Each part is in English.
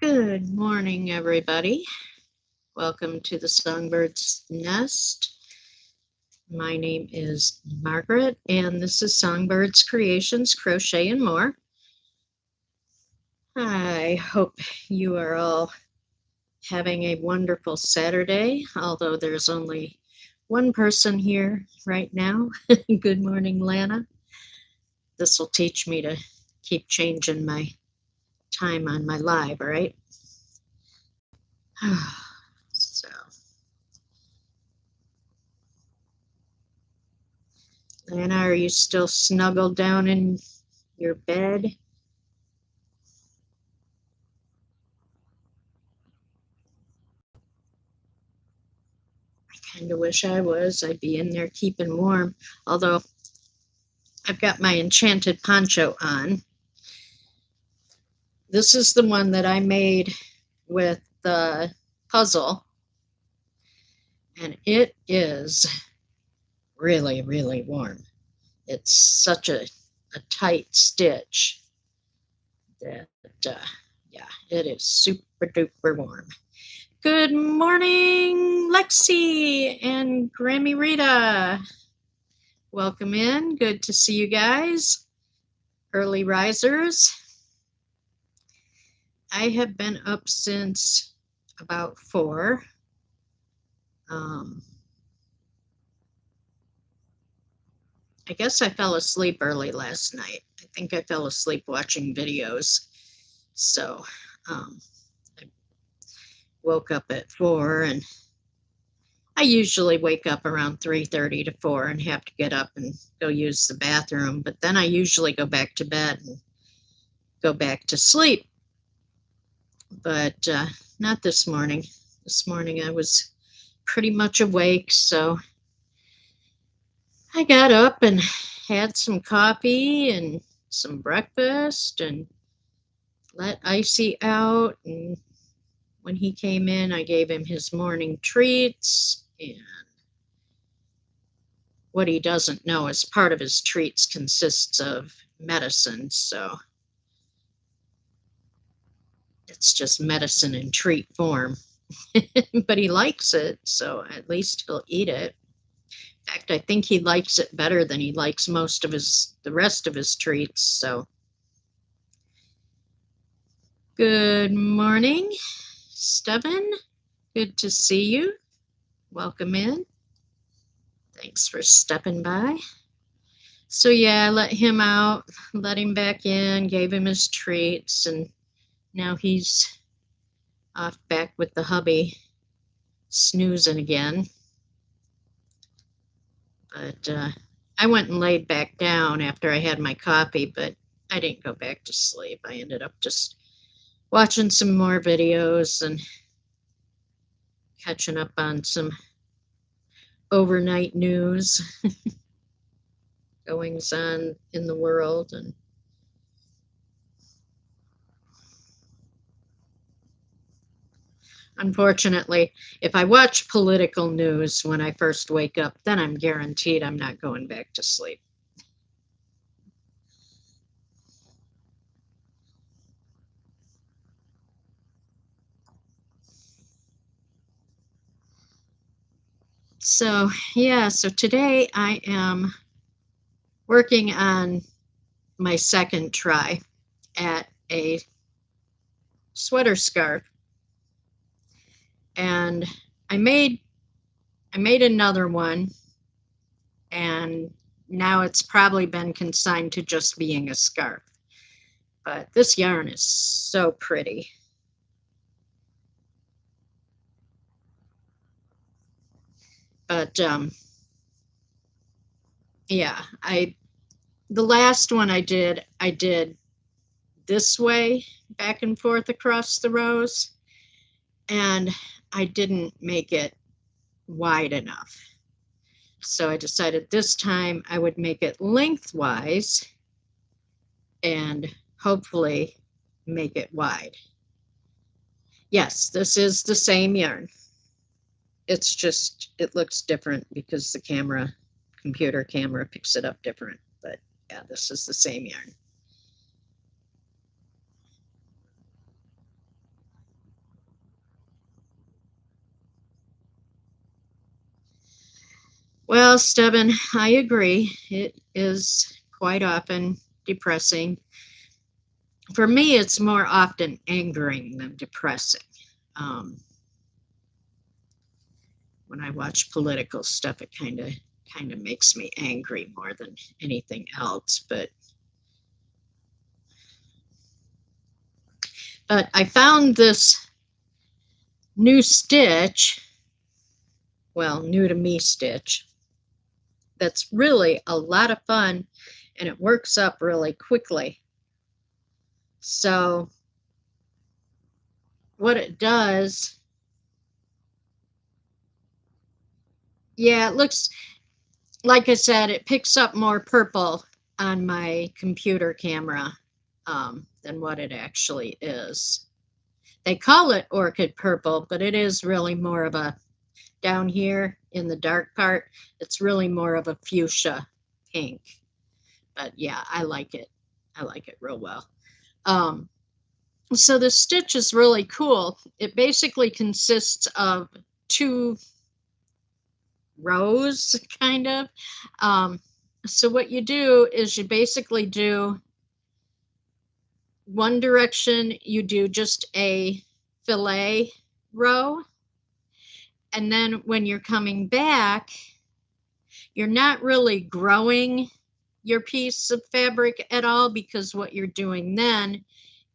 Good morning, everybody. Welcome to the Songbird's Nest. My name is Margaret, and this is Songbird's Creations, Crochet and More. I hope you are all having a wonderful Saturday, although there's only one person here right now. Good morning, Lana. This will teach me to keep changing my time on my live, right? So, Lana, are you still snuggled down in your bed? I kind of wish I was. I'd be in there keeping warm. Although I've got my enchanted poncho on. This is the one that I made with the puzzle. And it is really, really warm. It's such a tight stitch that, yeah, it is super duper warm. Good morning, Lexi and Grammy Rita. Welcome in. Good to see you guys. Early risers. I have been up since about 4. I guess I fell asleep early last night. I think I fell asleep watching videos. So I woke up at 4, and I usually wake up around 3:30 to 4 and have to get up and go use the bathroom. But then I usually go back to bed and go back to sleep. But not this morning. This morning I was pretty much awake, so I got up and had some coffee and some breakfast and let Icy out. And when he came in, I gave him his morning treats. And what he doesn't know is part of his treats consists of medicine, so it's just medicine in treat form. But he likes it, so at least he'll eat it. In fact, I think he likes it better than he likes most of the rest of his treats. So, good morning, Steven. Good to see you. Welcome in. Thanks for stepping by. So yeah, I let him out, let him back in, gave him his treats, and now he's off back with the hubby, snoozing again. But I went and laid back down after I had my coffee, but I didn't go back to sleep. I ended up just watching some more videos and catching up on some overnight news goings on in the world. And unfortunately, if I watch political news when I first wake up, then I'm guaranteed I'm not going back to sleep. So yeah, so today I am working on my second try at a sweater scarf. And I made another one, and now it's probably been consigned to just being a scarf. But this yarn is so pretty. But yeah, the last one I did this way, back and forth across the rows, and I didn't make it wide enough. So I decided this time I would make it lengthwise and hopefully make it wide. Yes, this is the same yarn. It's just, it looks different because the computer camera picks it up different. But yeah, this is the same yarn. Well, Stubborn, I agree. It is quite often depressing. For me, it's more often angering than depressing. Um, when I watch political stuff, it kind of makes me angry more than anything else. But I found this new stitch, well, new to me stitch, that's really a lot of fun, and it works up really quickly. So what it does, yeah, it looks like I said, it picks up more purple on my computer camera than what it actually is. They call it orchid purple, but it is really more of a, down here in the dark part, it's really more of a fuchsia pink. But yeah, I like it. I like it real well. Um, so the stitch is really cool. It basically consists of two rows, kind of. Um, so what you do is you basically do one direction, you do just a fillet row, and then when you're coming back, you're not really growing your piece of fabric at all, because what you're doing then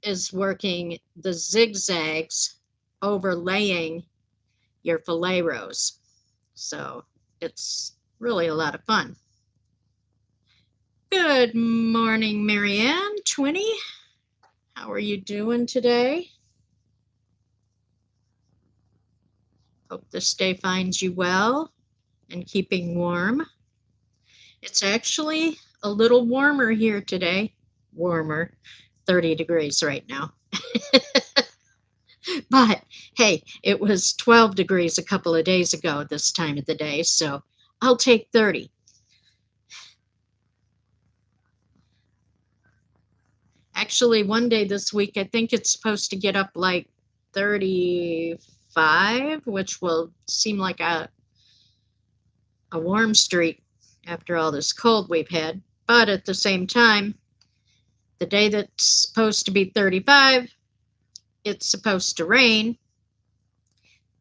is working the zigzags overlaying your fillet rows. So it's really a lot of fun. Good morning, Marianne, Twinny. How are you doing today? Hope this day finds you well and keeping warm. It's actually a little warmer here today. Warmer, 30 degrees right now. But hey, it was 12 degrees a couple of days ago this time of the day, so I'll take 30. Actually, one day this week, I think it's supposed to get up like 35, which will seem like a warm streak after all this cold we've had. But at the same time, the day that's supposed to be 35, it's supposed to rain.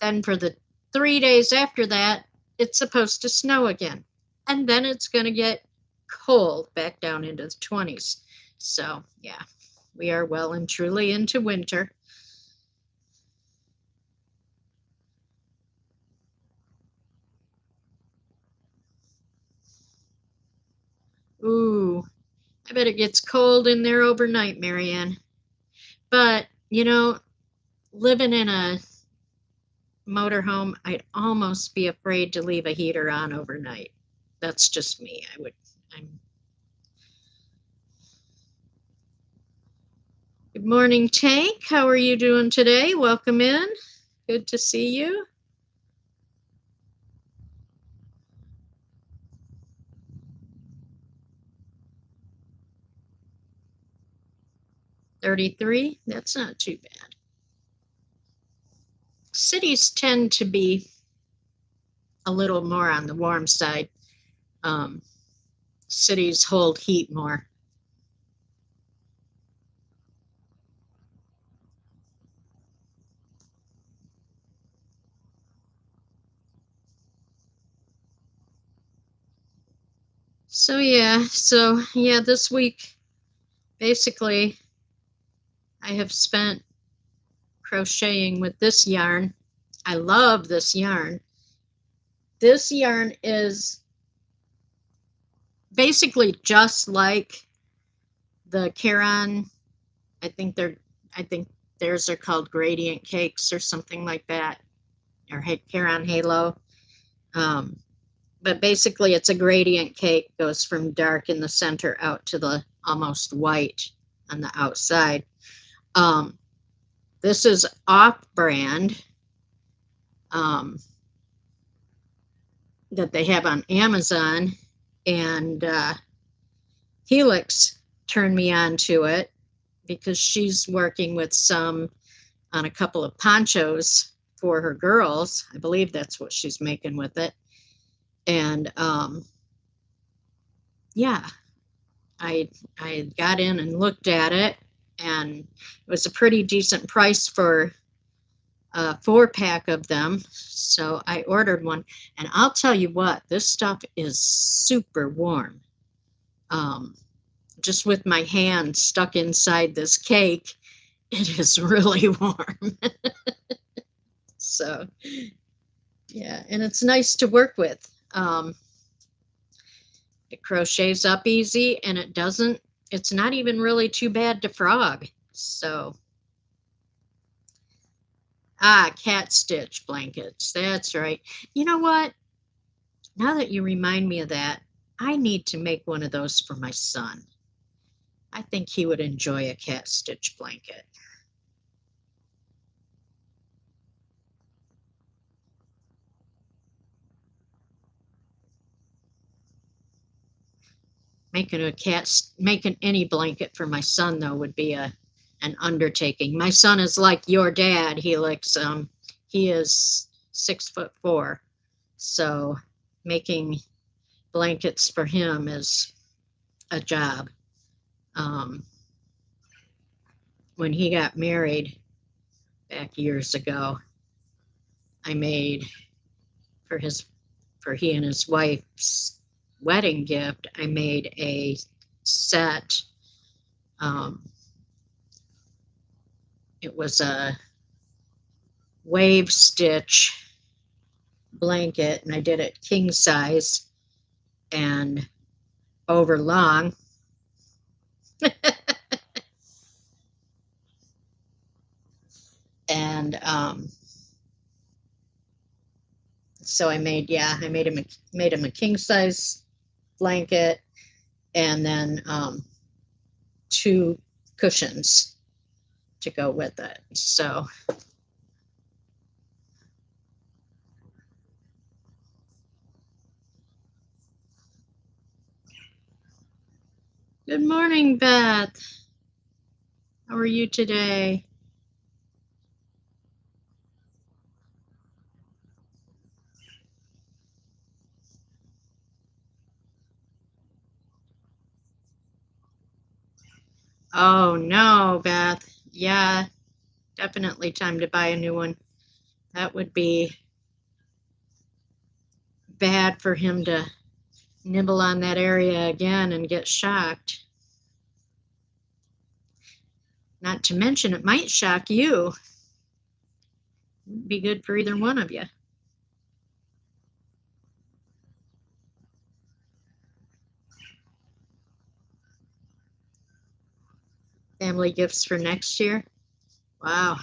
Then for the 3 days after that, it's supposed to snow again. And then it's going to get cold back down into the 20s. So, yeah, we are well and truly into winter. Ooh, I bet it gets cold in there overnight, Marianne. But, living in a motorhome, I'd almost be afraid to leave a heater on overnight. That's just me. I'm. Good morning, Tank. How are you doing today? Welcome in. Good to see you. $33. That's not too bad. Cities tend to be a little more on the warm side. Um, cities hold heat more. So yeah, this week basically I have spent crocheting with this yarn. I love this yarn. This yarn is basically just like the Caron. I think they're I think theirs are called gradient cakes or something like that, or Caron Halo. Um, but basically it's a gradient cake, goes from dark in the center out to the almost white on the outside. Um, this is off brand, that they have on Amazon, and Helix turned me on to it because she's working with some on a couple of ponchos for her girls. I believe that's what she's making with it. And yeah, I got in and looked at it, and it was a pretty decent price for a 4-pack of them. So I ordered one, and I'll tell you what, this stuff is super warm. Just with my hand stuck inside this cake, it is really warm. So yeah, and it's nice to work with. It crochets up easy, and it's not even really too bad to frog. So, cat stitch blankets. That's right. You know what? Now that you remind me of that, I need to make one of those for my son. I think he would enjoy a cat stitch blanket. Making any blanket for my son though would be an undertaking. My son is like your dad, Helix. He is 6'4", so making blankets for him is a job. When he got married back years ago, I made for he and his wife's wedding gift, I made a set. It was a wave stitch blanket, and I did it king size and over long. And so I made him a king size blanket, and then 2 cushions to go with it. So good morning, Beth. How are you today? Oh no, Beth. Yeah, definitely time to buy a new one. That would be bad for him to nibble on that area again and get shocked. Not to mention, it might shock you. It'd be good for either one of you. Family gifts for next year? Wow.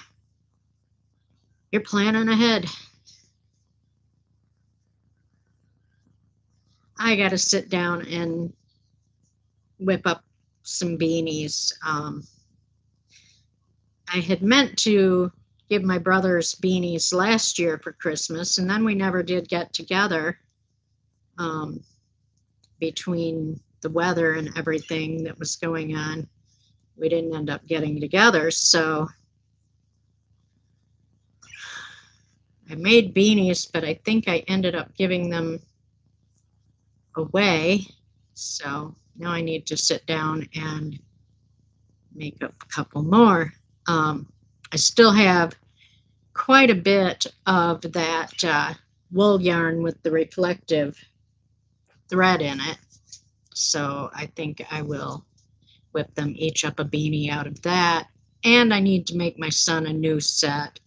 You're planning ahead. I got to sit down and whip up some beanies. I had meant to give my brothers beanies last year for Christmas, and then we never did get together between the weather and everything that was going on. We didn't end up getting together, so I made beanies, but I think I ended up giving them away. So now I need to sit down and make up a couple more. I still have quite a bit of that wool yarn with the reflective thread in it. So I think I will whip them each up a beanie out of that. And I need to make my son a new set,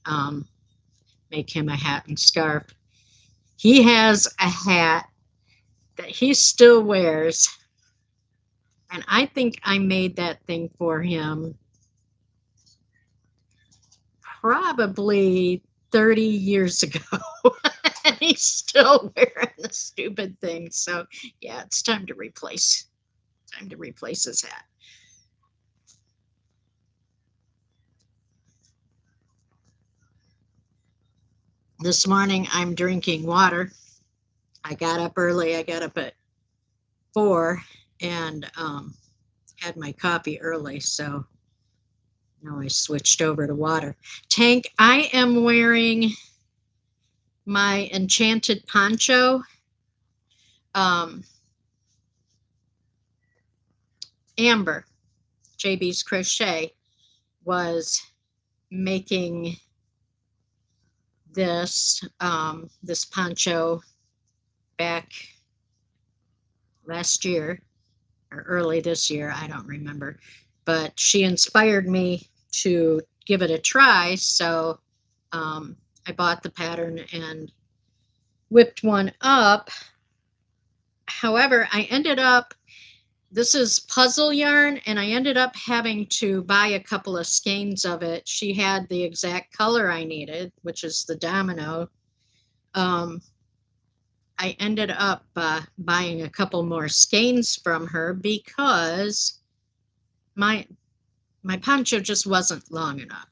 make him a hat and scarf. He has a hat that he still wears, and I think I made that thing for him probably 30 years ago. And he's still wearing the stupid thing. So yeah, it's time to replace his hat. This morning I'm drinking water. I got up early. I got up at 4 and had my coffee early, so now I switched over to water. Tank, I am wearing my enchanted poncho, Amber, JB's Crochet, was making this this poncho back last year or early this year, I don't remember, but she inspired me to give it a try. So I bought the pattern and whipped one up. However, I ended up, this is puzzle yarn, and I ended up having to buy a couple of skeins of it. She had the exact color I needed, which is the domino. I ended up buying a couple more skeins from her because my poncho just wasn't long enough,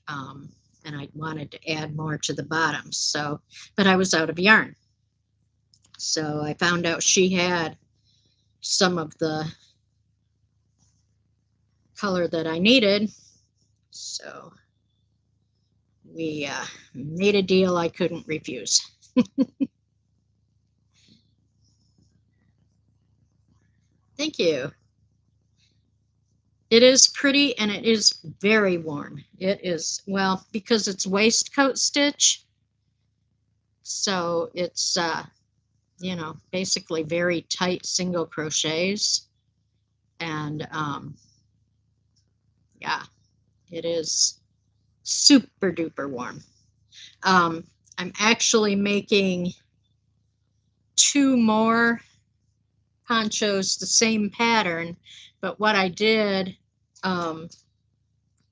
and I wanted to add more to the bottom. So, but I was out of yarn. So I found out she had some of the color that I needed. So we made a deal I couldn't refuse. Thank you. It is pretty and it is very warm. It is, well, because it's waistcoat stitch. So it's, you know, basically very tight single crochets. And yeah, it is super duper warm. I'm actually making 2 more ponchos, the same pattern, but what I did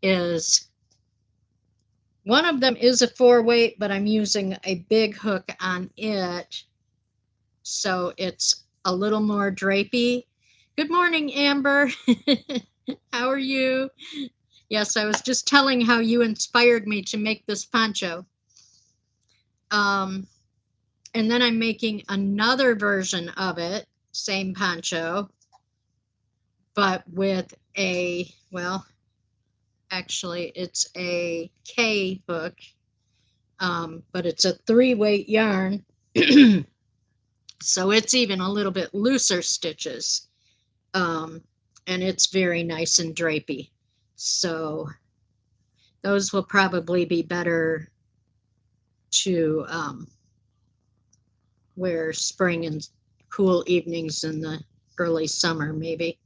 is one of them is a 4-weight, but I'm using a big hook on it, so it's a little more drapey. Good morning, Amber. How are you? Yes, I was just telling how you inspired me to make this poncho. And then I'm making another version of it, same poncho, but with a, well, actually it's a K hook, but it's a 3-weight yarn. So it's even a little bit looser stitches, and it's very nice and drapey. So those will probably be better to wear spring and cool evenings in the early summer, maybe.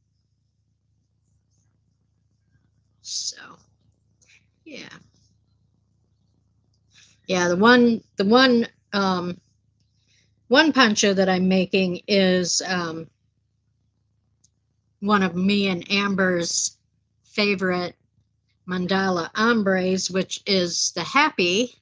So yeah, yeah. One poncho that I'm making is one of me and Amber's favorite mandala ombres, which is the happy.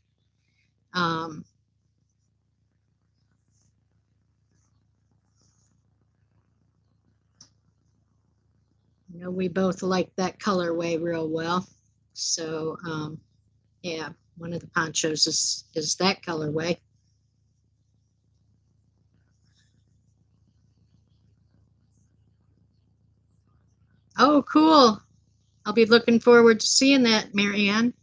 You know, we both like that colorway real well. So yeah, one of the ponchos is that colorway. Oh, cool. I'll be looking forward to seeing that, Marianne.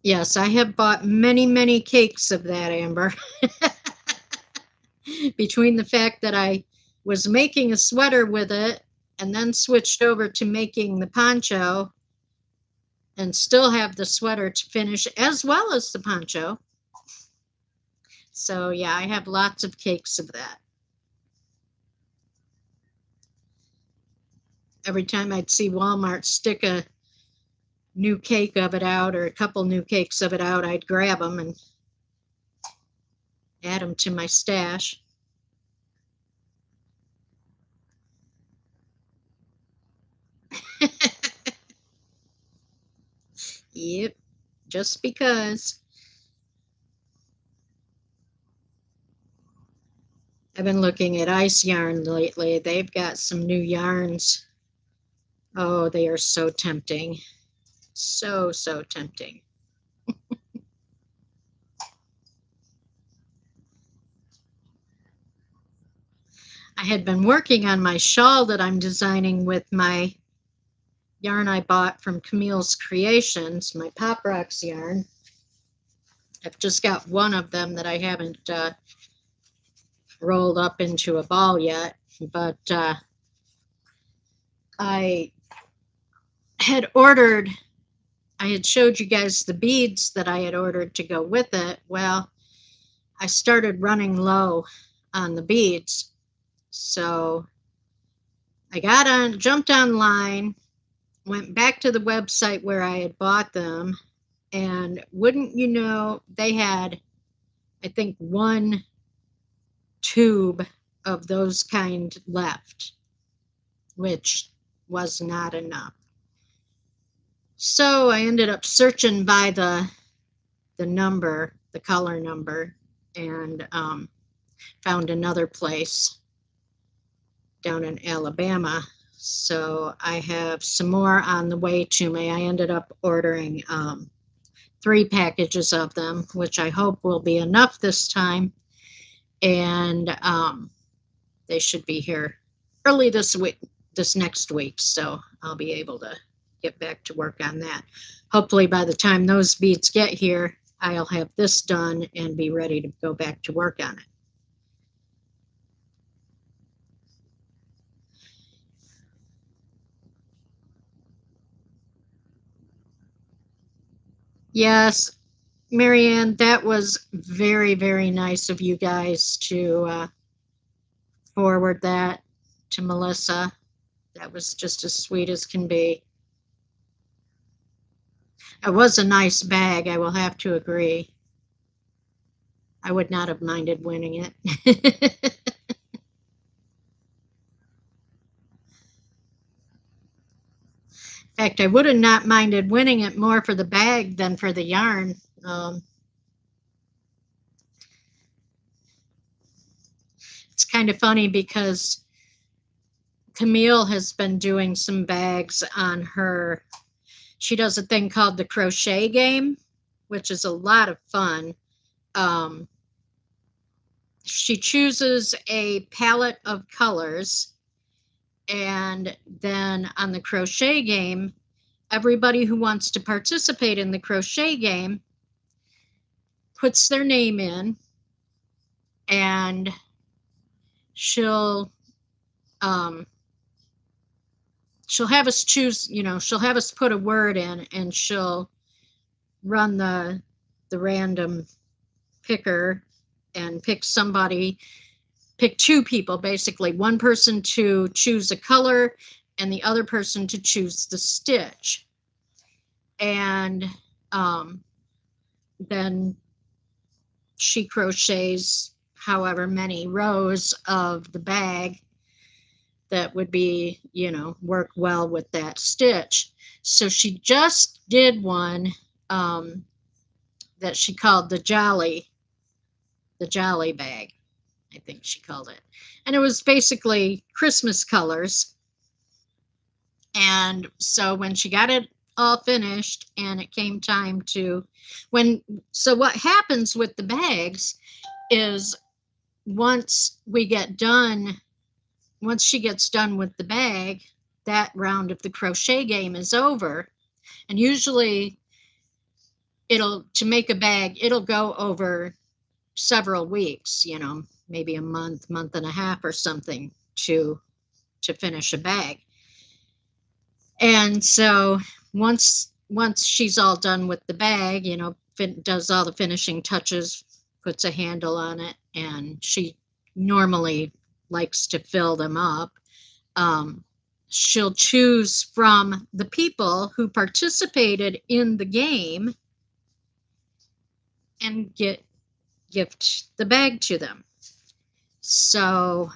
Yes, I have bought many, many cakes of that, Amber. Between the fact that I was making a sweater with it and then switched over to making the poncho and still have the sweater to finish as well as the poncho. So yeah, I have lots of cakes of that. Every time I'd see Walmart stick a new cake of it out or a couple new cakes of it out, I'd grab them and add them to my stash. Yep, just because. I've been looking at Ice Yarn lately. They've got some new yarns. Oh, they are so tempting. So, so tempting. I had been working on my shawl that I'm designing with my yarn I bought from Camille's Creations, my Pop Rocks yarn. I've just got one of them that I haven't rolled up into a ball yet, but I had ordered, I had showed you guys the beads that I had ordered to go with it. Well, I started running low on the beads, so I jumped online, went back to the website where I had bought them, and wouldn't you know, they had, I think, one tube of those kind left, which was not enough. So I ended up searching by the number, the color number, and found another place down in Alabama. So I have some more on the way to me. I ended up ordering 3 packages of them, which I hope will be enough this time. And they should be here early this next week. So I'll be able to get back to work on that. Hopefully by the time those beads get here, I'll have this done and be ready to go back to work on it. Yes, Marianne, that was very, very nice of you guys to forward that to Melissa. That was just as sweet as can be. It was a nice bag, I will have to agree. I would not have minded winning it. In fact, I would have not minded winning it more for the bag than for the yarn. It's kind of funny because Camille has been doing some bags on her. She does a thing called the Crochet game, which is a lot of fun. She chooses a palette of colors, and then on the crochet game, everybody who wants to participate in the crochet game puts their name in, and she'll have us choose, she'll have us put a word in, and she'll run the random picker and pick 2 people, basically, one person to choose a color and the other person to choose the stitch. And then she crochets however many rows of the bag that would be, work well with that stitch. So she just did one that she called the Jolly bag, I think she called it. And it was basically Christmas colors. And so when she got it all finished and it came time to so what happens with the bags is once she gets done with the bag, that round of the crochet game is over. And usually to make a bag, it'll go over several weeks, maybe a month and a half or something to finish a bag. And so once she's all done with the bag, does all the finishing touches, puts a handle on it, and she normally likes to fill them up. She'll choose from the people who participated in the game and gift the bag to them. So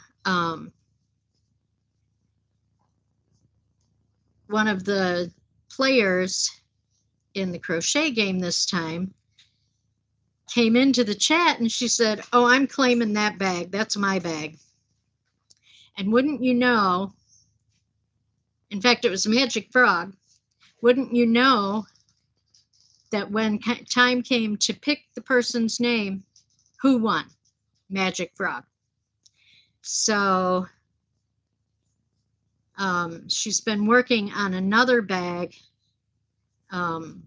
one of the players in the crochet game this time came into the chat and she said, "Oh, I'm claiming that bag. That's my bag." And wouldn't you know, in fact, it was Magic Frog, wouldn't you know that when time came to pick the person's name, who won? Magic Frog. So She's been working on another bag,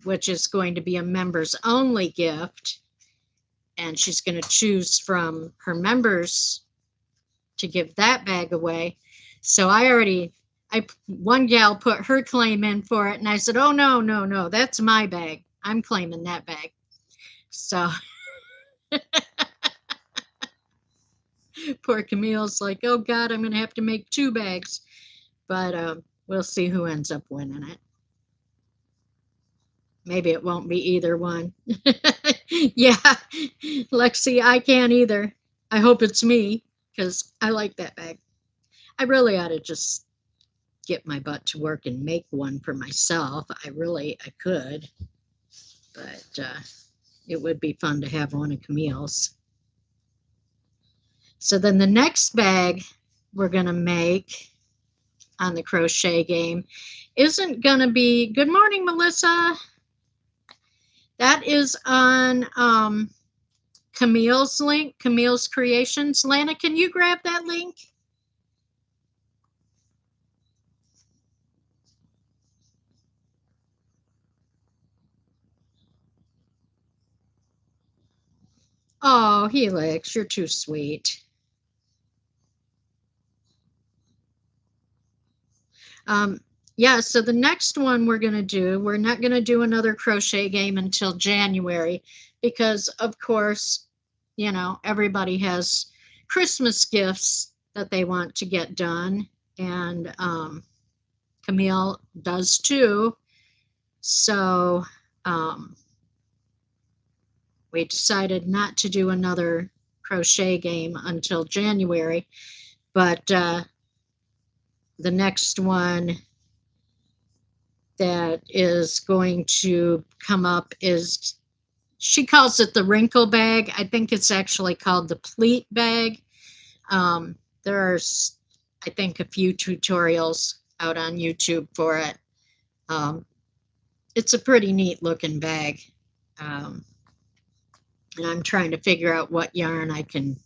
which is going to be a members only gift. And she's going to choose from her members to give that bag away. So one gal put her claim in for it, and I said, oh, no, no, no, that's my bag. I'm claiming that bag. So poor Camille's like, oh, God, I'm going to have to make 2 bags. But we'll see who ends up winning it. Maybe it won't be either one. Yeah, Lexi, I can't either. I hope it's me because I like that bag. I really ought to just get my butt to work and make one for myself. I could, but it would be fun to have one of Camille's. So then the next bag we're going to make on the crochet game isn't going to be, good morning, Melissa. That is on Camille's link, Camille's Creations. Lana, can you grab that link? Oh, Helix, you're too sweet. Yeah, so the next one we're not going to do another crochet game until January because, of course, everybody has Christmas gifts that they want to get done, and Camille does too. So we decided not to do another crochet game until January, but the next one that is going to come up is, she calls it the wrinkle bag. I think it's actually called the pleat bag. There's, I think, a few tutorials out on YouTube for it. It's a pretty neat looking bag. And I'm trying to figure out what yarn I can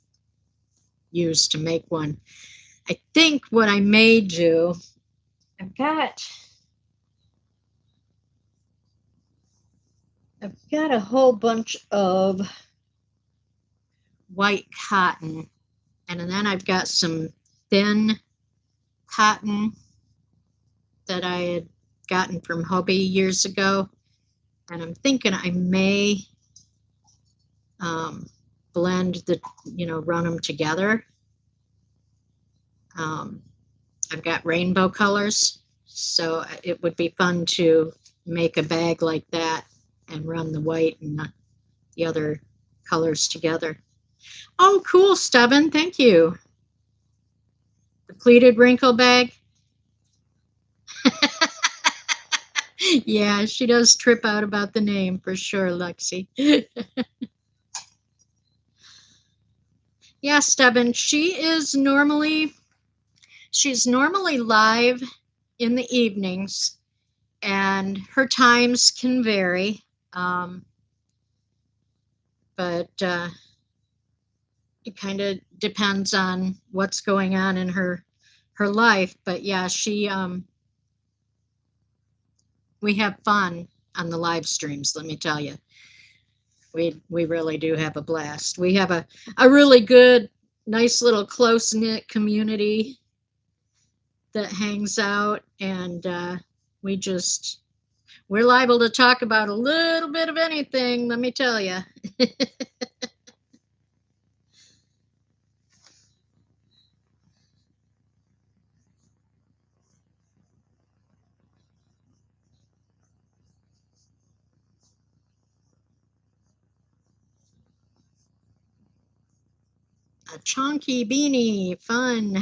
use to make one. I think what I may do, I've got a whole bunch of white cotton, and then I've got some thin cotton that I had gotten from Hobby years ago, and I'm thinking I may blend run them together. I've got rainbow colors, so it would be fun to make a bag like that and run the white and the other colors together. Oh, cool, Stubborn, thank you. The pleated wrinkle bag. Yeah, she does trip out about the name for sure, Lexi. Yeah, Stubborn, she's normally live in the evenings, and her times can vary, but it kind of depends on what's going on in her life. But yeah, we have fun on the live streams, let me tell you. We really do have a blast. We have a really good, nice little close-knit community that hangs out, and we're liable to talk about a little bit of anything, let me tell you. A chunky beanie, fun.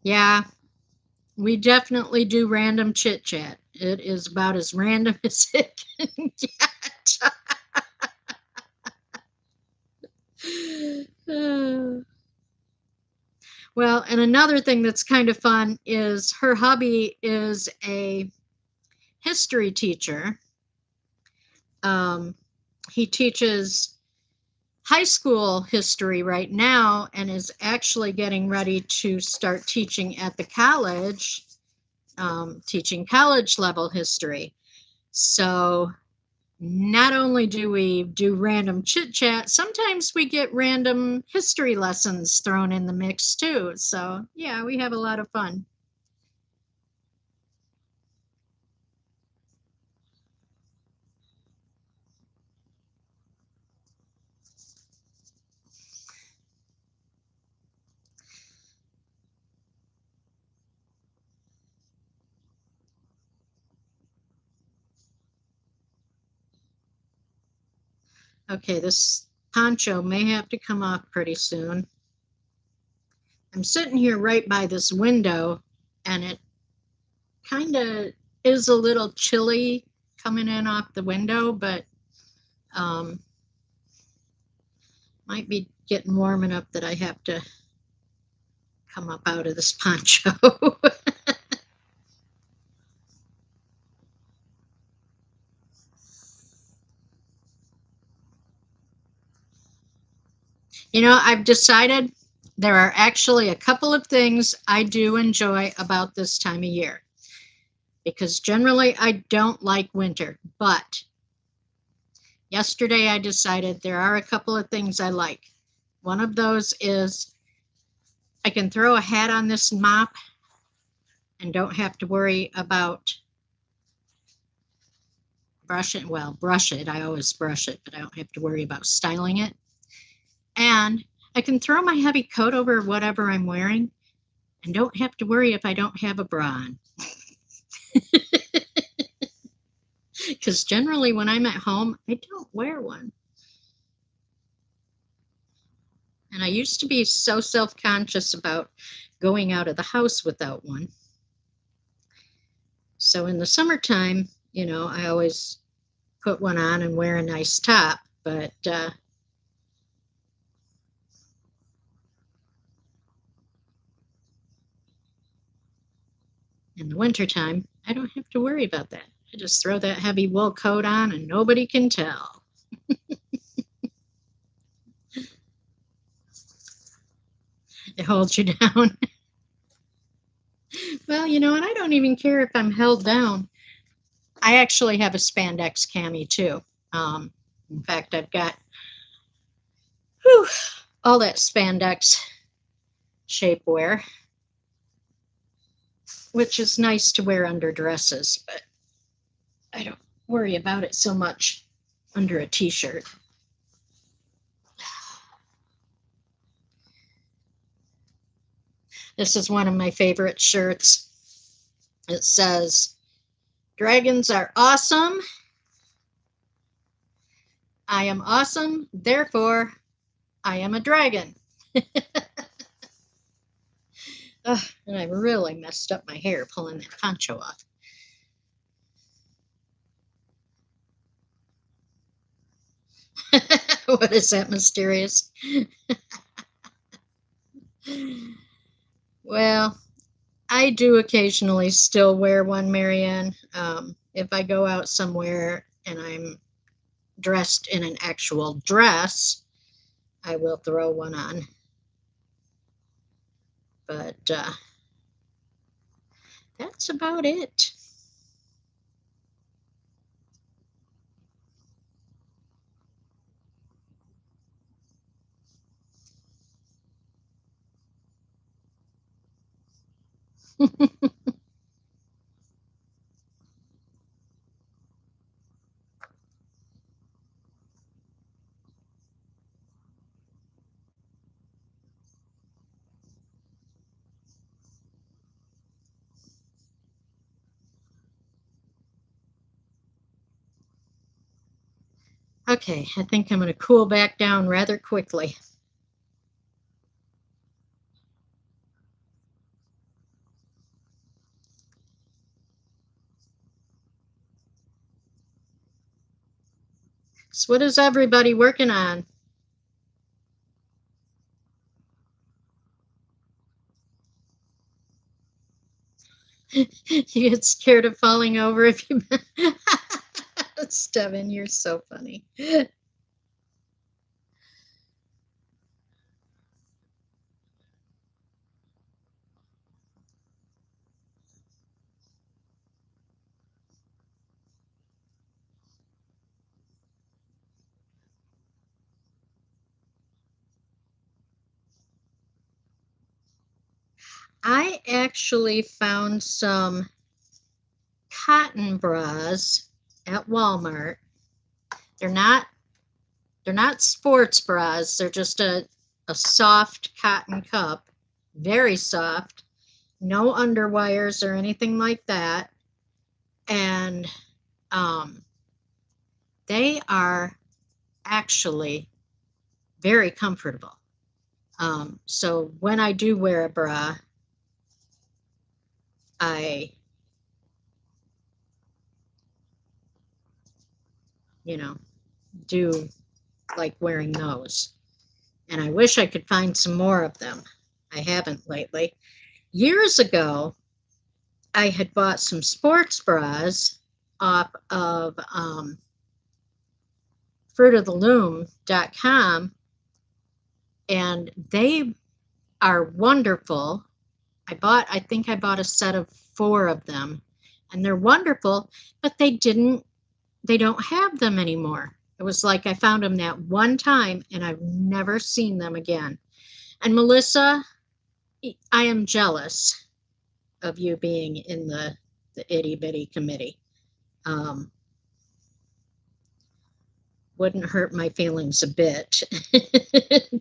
Yeah, we definitely do random chit chat, It is about as random as it can get. Well, and another thing that's kind of fun is her hubby is a history teacher. He teaches high school history right now and is actually getting ready to start teaching at the college, teaching college level history. So not only do we do random chit chat, sometimes we get random history lessons thrown in the mix too. So yeah, we have a lot of fun. Okay, this poncho may have to come off pretty soon. I'm sitting here right by this window and it kind of is a little chilly coming in off the window, but might be getting warm enough that I have to come up out of this poncho. You know, I've decided there are actually a couple of things I do enjoy about this time of year, because generally I don't like winter, but yesterday I decided there are a couple of things I like. One of those is I can throw a hat on this mop and don't have to worry about brushing. Well, brush it. I always brush it, but I don't have to worry about styling it. And I can throw my heavy coat over whatever I'm wearing and don't have to worry if I don't have a bra on. Because generally when I'm at home, I don't wear one. And I used to be so self-conscious about going out of the house without one. So in the summertime, you know, I always put one on and wear a nice top. But in the wintertime, I don't have to worry about that. I just throw that heavy wool coat on and nobody can tell. It holds you down. Well, you know, and I don't even care if I'm held down. I actually have a spandex cami too. In fact, I've got all that spandex shapewear, which is nice to wear under dresses, but I don't worry about it so much under a t-shirt. This is one of my favorite shirts. It says, "Dragons are awesome. I am awesome. Therefore, I am a dragon." And I really messed up my hair pulling that poncho off. What is that mysterious? Well, I do occasionally still wear one, Marianne. If I go out somewhere and I'm dressed in an actual dress, I will throw one on. But that's about it. Okay, I think I'm going to cool back down rather quickly. So what is everybody working on? You get scared of falling over if you... Steven, you're so funny. I actually found some cotton bras at Walmart. They're not sports bras. They're just a soft cotton cup, very soft, no underwires or anything like that. And they are actually very comfortable. So when I do wear a bra, I, do like wearing those. And I wish I could find some more of them. I haven't lately. Years ago, I had bought some sports bras off of fruitoftheloom.com, and they are wonderful. I think I bought a set of 4 of them, and they're wonderful, but they don't have them anymore. It was like I found them that one time and I've never seen them again. And Melissa, I am jealous of you being in the itty bitty committee. Wouldn't hurt my feelings a bit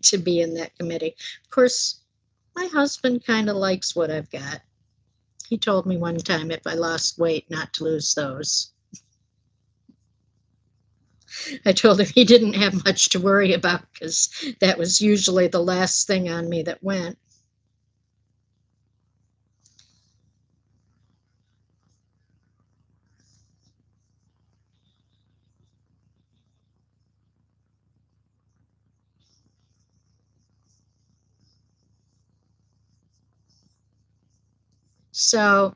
to be in that committee. Of course, my husband kind of likes what I've got. He told me one time if I lost weight, not to lose those. I told him he didn't have much to worry about because that was usually the last thing on me that went. So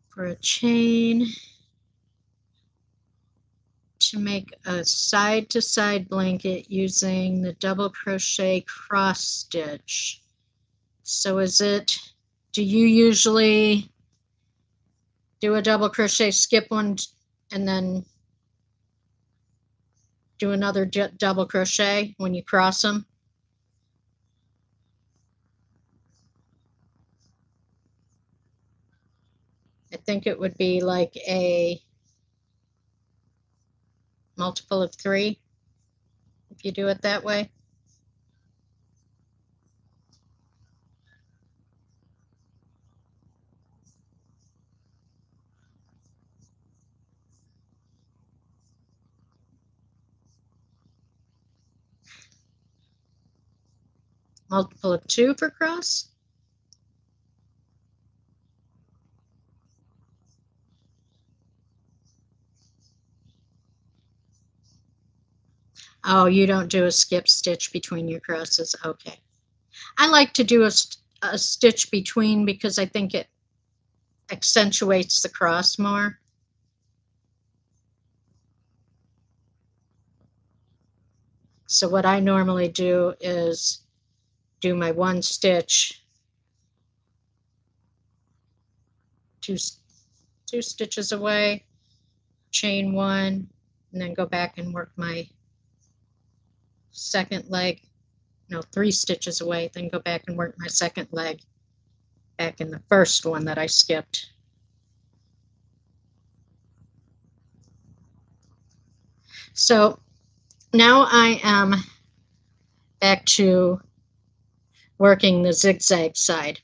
for a chain, to make a side-to-side blanket using the double crochet cross stitch. So do you usually do a double crochet, skip one, and then do another double crochet when you cross them? I think it would be like a multiple of 3 if you do it that way. Multiple of 2 for cross? Oh, you don't do a skip stitch between your crosses? Okay. I like to do a stitch between because I think it accentuates the cross more. So what I normally do is do my 1 stitch, 2 stitches away, chain 1, and then go back and work my second leg, 3 stitches away, then go back and work my second leg back in the first one that I skipped. So now I am back to working the zigzag side.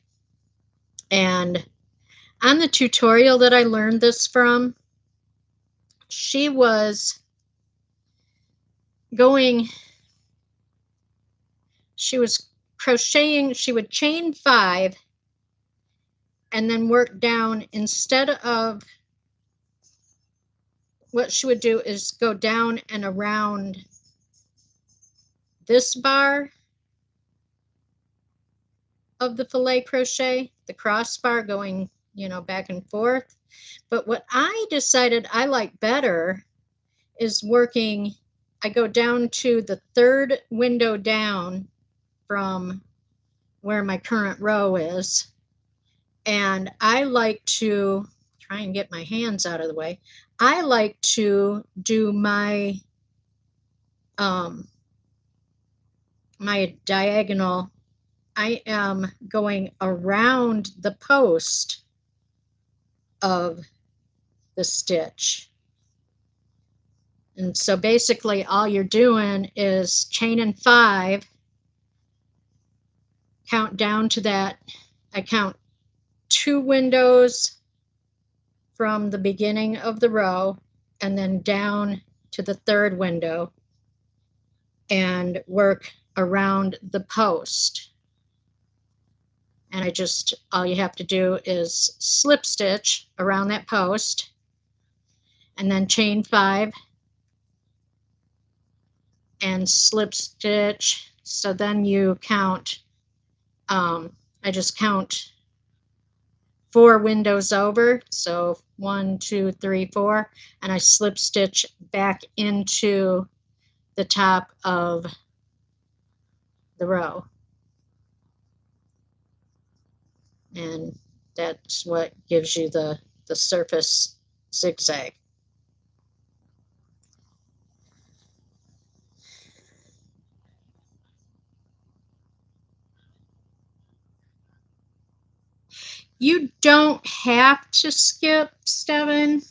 And on the tutorial that I learned this from, she was crocheting, she would chain 5 and then work down. Instead of, what she would do is go down and around this bar of the filet crochet, the crossbar going, you know, back and forth. But what I decided I like better is working, I go down to the 3rd window down from where my current row is, and I like to try and get my hands out of the way. I like to do my my diagonal. I am going around the post of the stitch. And so basically all you're doing is chaining 5, count down to that. I count 2 windows from the beginning of the row and then down to the 3rd window and work around the post. And all you have to do is slip stitch around that post and then chain 5 and slip stitch. So then you count, I just count 4 windows over, so 1, 2, 3, 4, and I slip stitch back into the top of the row. And that's what gives you the surface zigzag. You don't have to skip, Steven.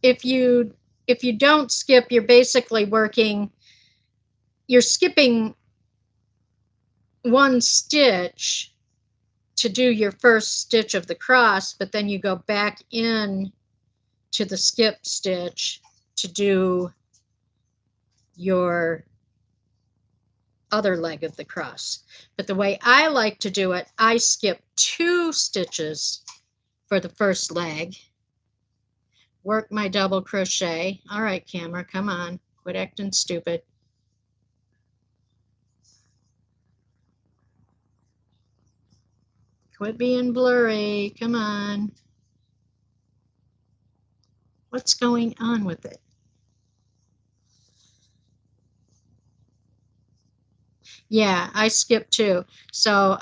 If you don't skip, you're basically working, you're skipping 1 stitch to do your first stitch of the cross, but then you go back in to the skip stitch to do your other leg of the cross. But the way I like to do it, I skip 2 stitches for the first leg, work my double crochet. All right, camera, come on, quit acting stupid. Quit being blurry, come on. What's going on with it? Yeah, I skipped 2. So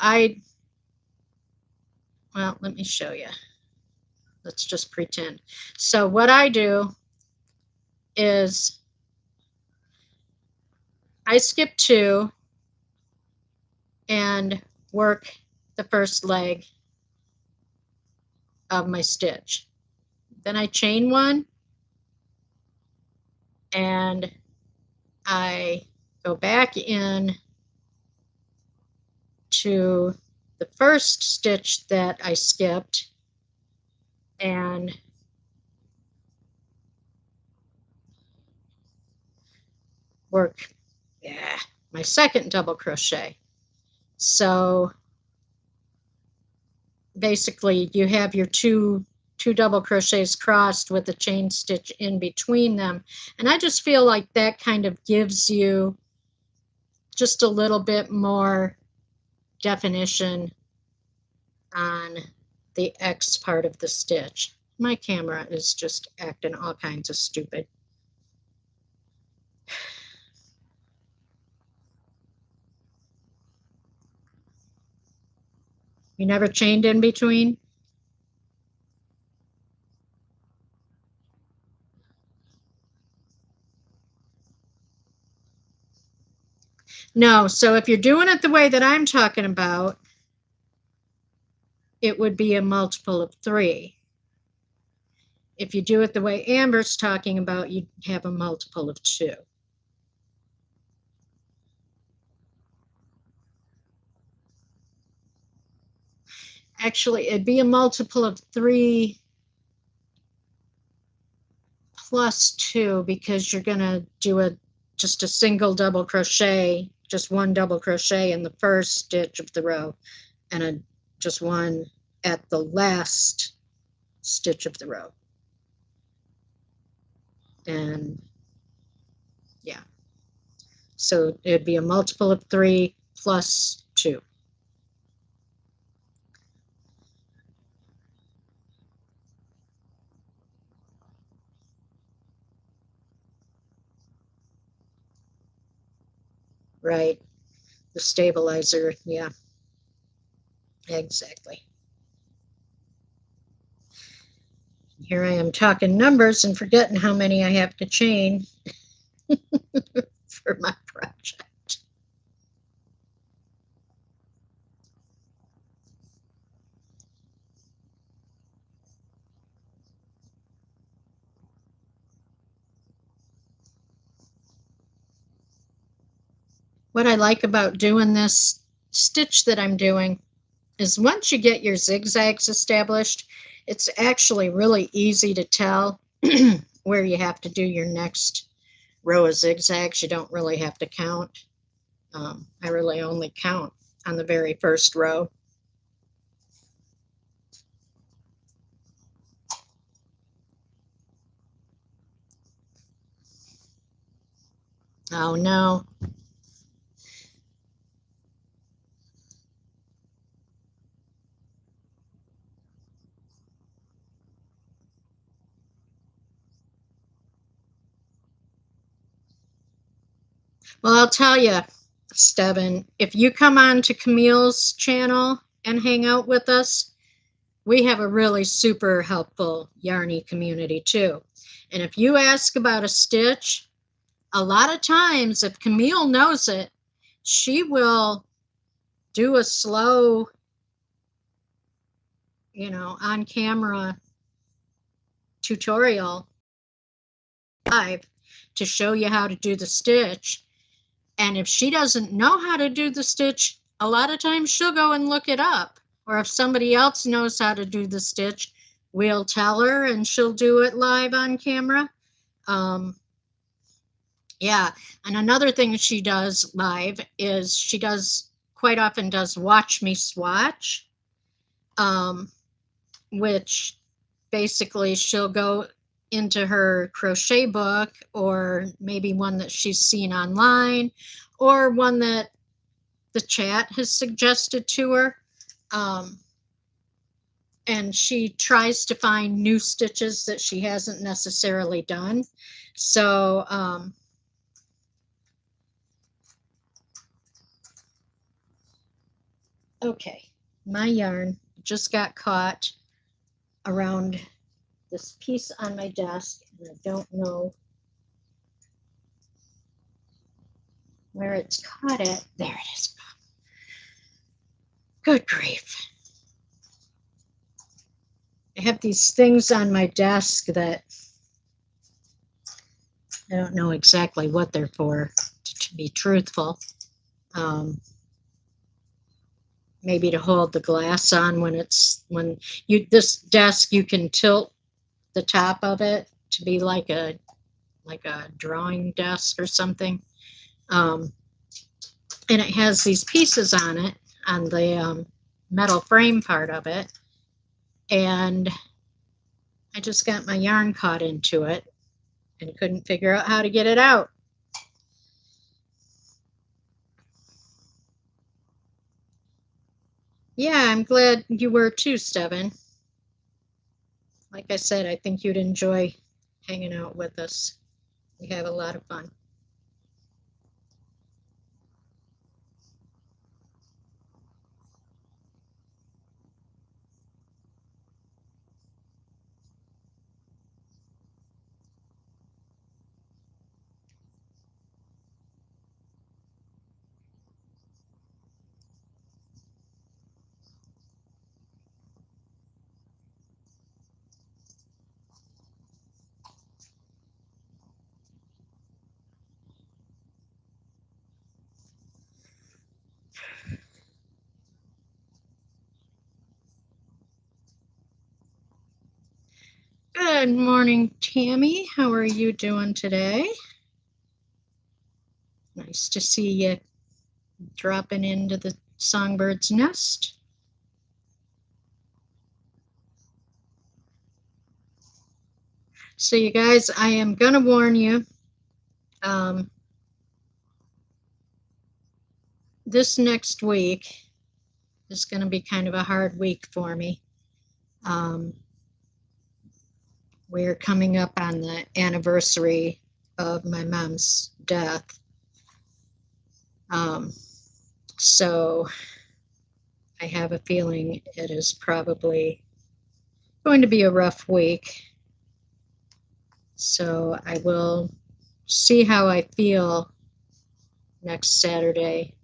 well, let me show you. Let's just pretend. So what I do is I skip 2 and work the first leg of my stitch. Then I chain 1 and I go back in to the first stitch that I skipped and work my second double crochet. So basically you have your two double crochets crossed with a chain stitch in between them, and I just feel like that kind of gives you just a little bit more definition on the X part of the stitch. My camera is just acting all kinds of stupid. You never chained in between? No, so if you're doing it the way that I'm talking about, it would be a multiple of 3. If you do it the way Amber's talking about, you'd have a multiple of 2. Actually, it'd be a multiple of 3 plus 2 because you're going to do just a single double crochet just one double crochet in the first stitch of the row, and just one at the last stitch of the row. And yeah, so it'd be a multiple of 3 plus 2. Right, the stabilizer, yeah, exactly. Here I am talking numbers and forgetting how many I have to chain for my project. What I like about doing this stitch that I'm doing is once you get your zigzags established, it's actually really easy to tell where you have to do your next row of zigzags. You don't really have to count. I really only count on the very first row. Oh no. Well, I'll tell you, Steven, if you come on to Camille's channel and hang out with us, we have a really super helpful yarny community too. And if you ask about a stitch, a lot of times, if Camille knows it, she will do a slow, on camera tutorial live to show you how to do the stitch. And if she doesn't know how to do the stitch, a lot of times she'll go and look it up. Or if somebody else knows how to do the stitch, we'll tell her and she'll do it live on camera. Yeah, and another thing she does live is she quite often does watch me swatch, which basically she'll go into her crochet book, or maybe one that she's seen online, or one that the chat has suggested to her. And she tries to find new stitches that she hasn't necessarily done. So, okay, my yarn just got caught around this piece on my desk, and I don't know where it's caught at. There it is. Good grief. I have these things on my desk that I don't know exactly what they're for, to be truthful. Maybe to hold the glass on this desk, you can tilt the top of it to be like a drawing desk or something. And it has these pieces on it, on the metal frame part of it. And I just got my yarn caught into it and couldn't figure out how to get it out. Yeah, I'm glad you were too, Steven. Like I said, I think you'd enjoy hanging out with us. We have a lot of fun. Good morning, Tammy. How are you doing today? Nice to see you dropping into the songbird's nest. So you guys, I am going to warn you, this next week is going to be kind of a hard week for me. We're coming up on the anniversary of my mom's death. So I have a feeling it is probably going to be a rough week. So I will see how I feel next Saturday,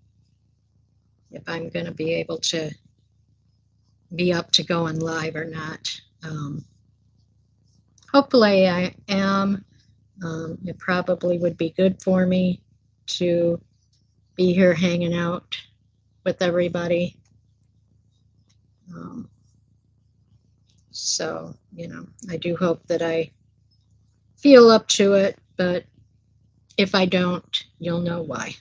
if I'm going to be able to be up to going live or not. Hopefully I am. It probably would be good for me to be here hanging out with everybody. So, you know, I do hope that I feel up to it, but if I don't, you'll know why.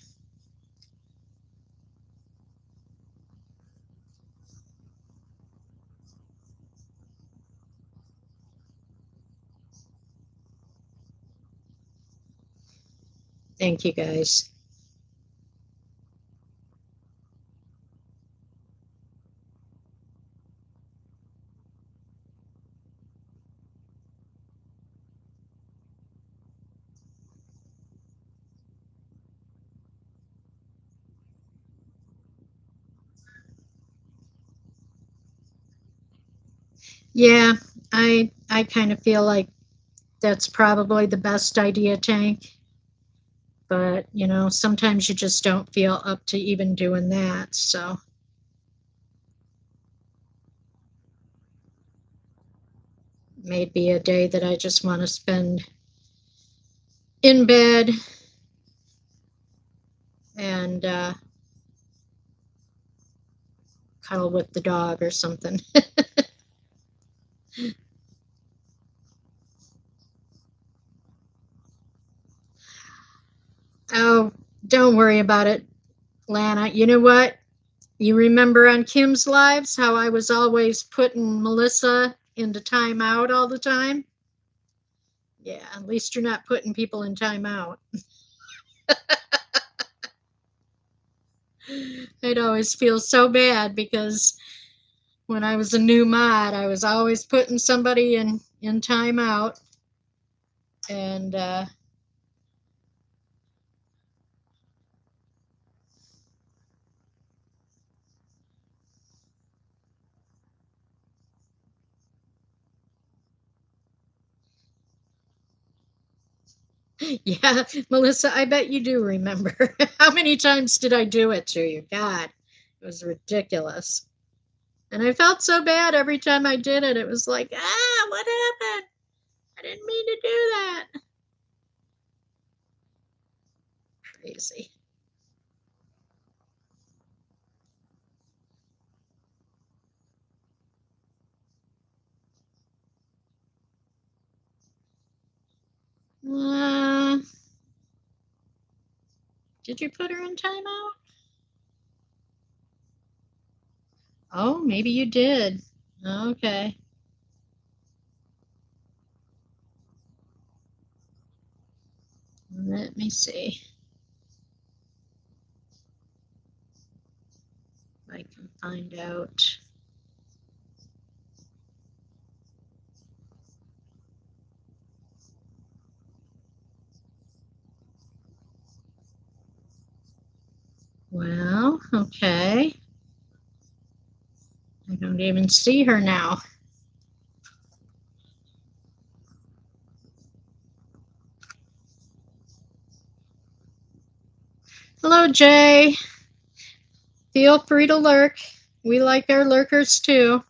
Thank you, guys. Yeah, I kind of feel like that's probably the best idea, Tank. But, you know, sometimes you just don't feel up to even doing that. So maybe a day that I just want to spend in bed and cuddle with the dog or something. Oh, don't worry about it, Lana. You know what? You remember on Kim's Lives how I was always putting Melissa into timeout all the time? Yeah, at least you're not putting people in timeout. I'd always feel so bad because when I was a new mod, I was always putting somebody in timeout. And yeah, Melissa, I bet you do remember. How many times did I do it to you? God, it was ridiculous. And I felt so bad every time I did it. It was like, what happened? I didn't mean to do that. Crazy. Uh, did you put her in timeout? Oh, maybe you did. Okay. Let me see if I can find out. Well, okay. I don't even see her now. Hello, Jay. Feel free to lurk. We like our lurkers too.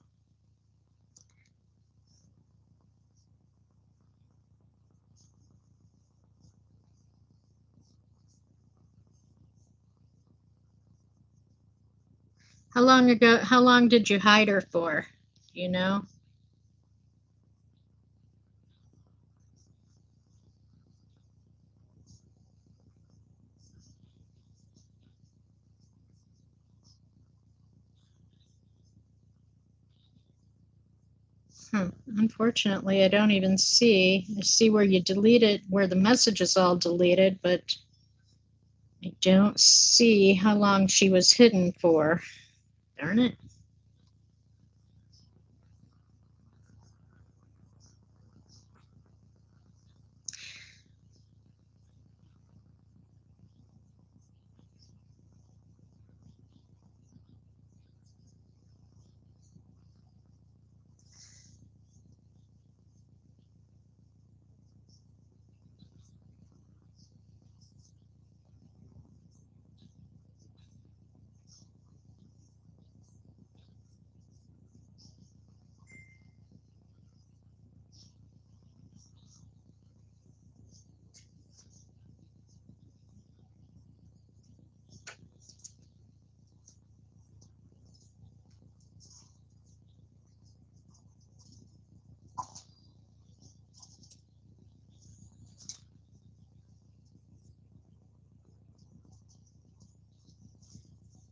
How long did you hide her for? You know? Unfortunately, I don't even see. I see where you deleted, where the message is all deleted, but I don't see how long she was hidden for. Darn it.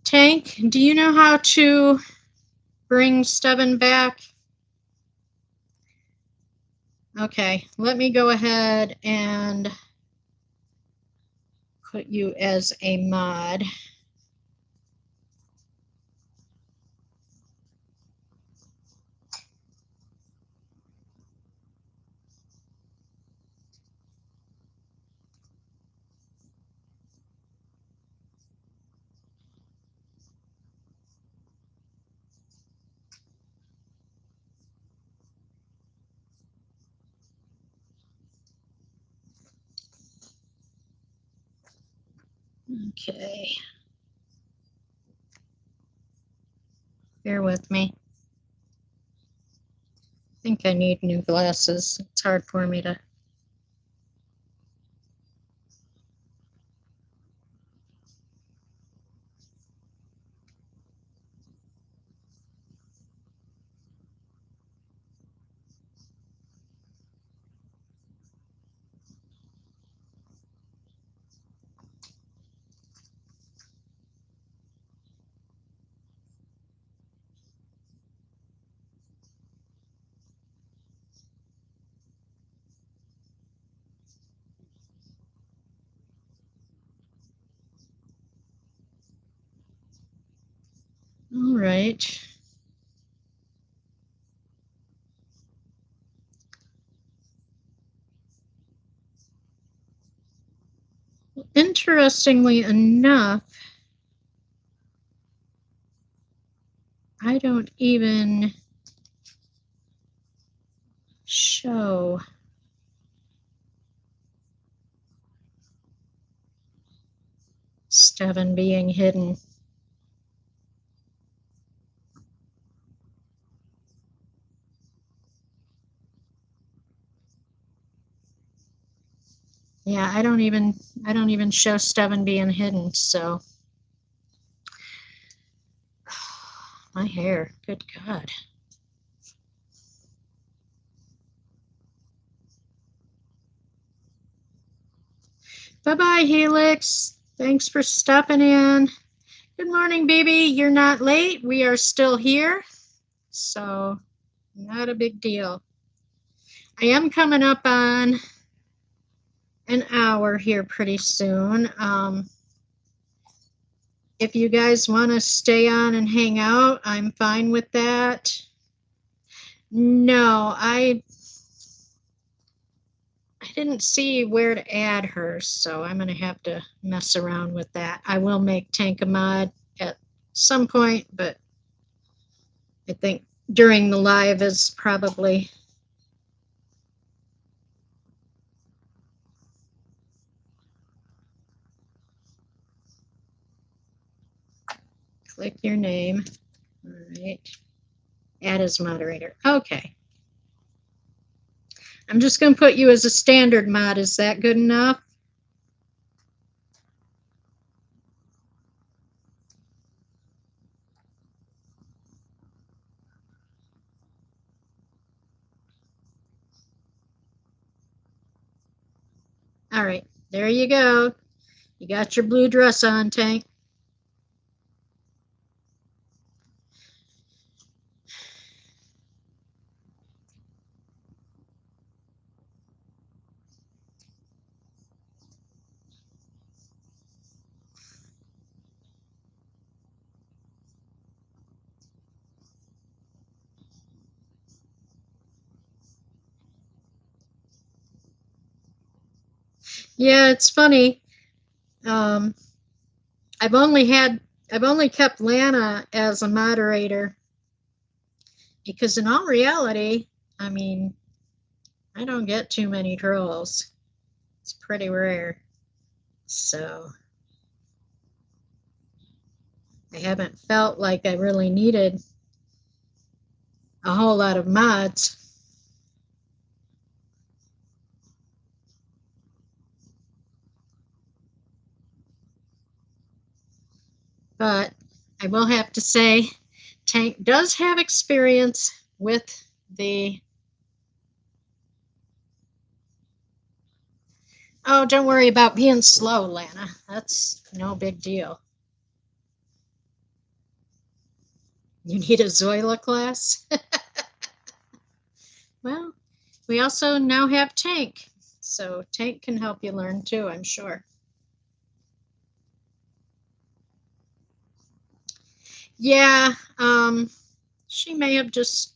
Tank, do you know how to bring Stebbin back? Okay, let me go ahead and put you as a mod. Okay. Bear with me. I think I need new glasses. It's hard for me to. All right. Interestingly enough, I don't even show Stebbin being hidden. Yeah, I don't even show Stebbin being hidden, so my hair, good God. Bye-bye, Helix. Thanks for stopping in. Good morning, baby. You're not late. We are still here, so not a big deal. I am coming up on an hour here pretty soon. If you guys want to stay on and hang out, I'm fine with that. No, I didn't see where to add her, so I'm going to have to mess around with that. I will make Tank a mod at some point, but I think during the live is probably. Click your name. All right. Add as moderator. Okay. I'm just going to put you as a standard mod. Is that good enough? All right. There you go. You got your blue dress on, Tank. Yeah, it's funny. Um, I've only had I've only kept Lana as a moderator because in all reality, I mean, I don't get too many trolls. It's pretty rare. So I haven't felt like I really needed a whole lot of mods. But I will have to say, Tank does have experience with the. Oh, don't worry about being slow, Lana. That's no big deal. You need a Zoila class? Well, we also now have Tank, so Tank can help you learn too, I'm sure. Yeah, she may have just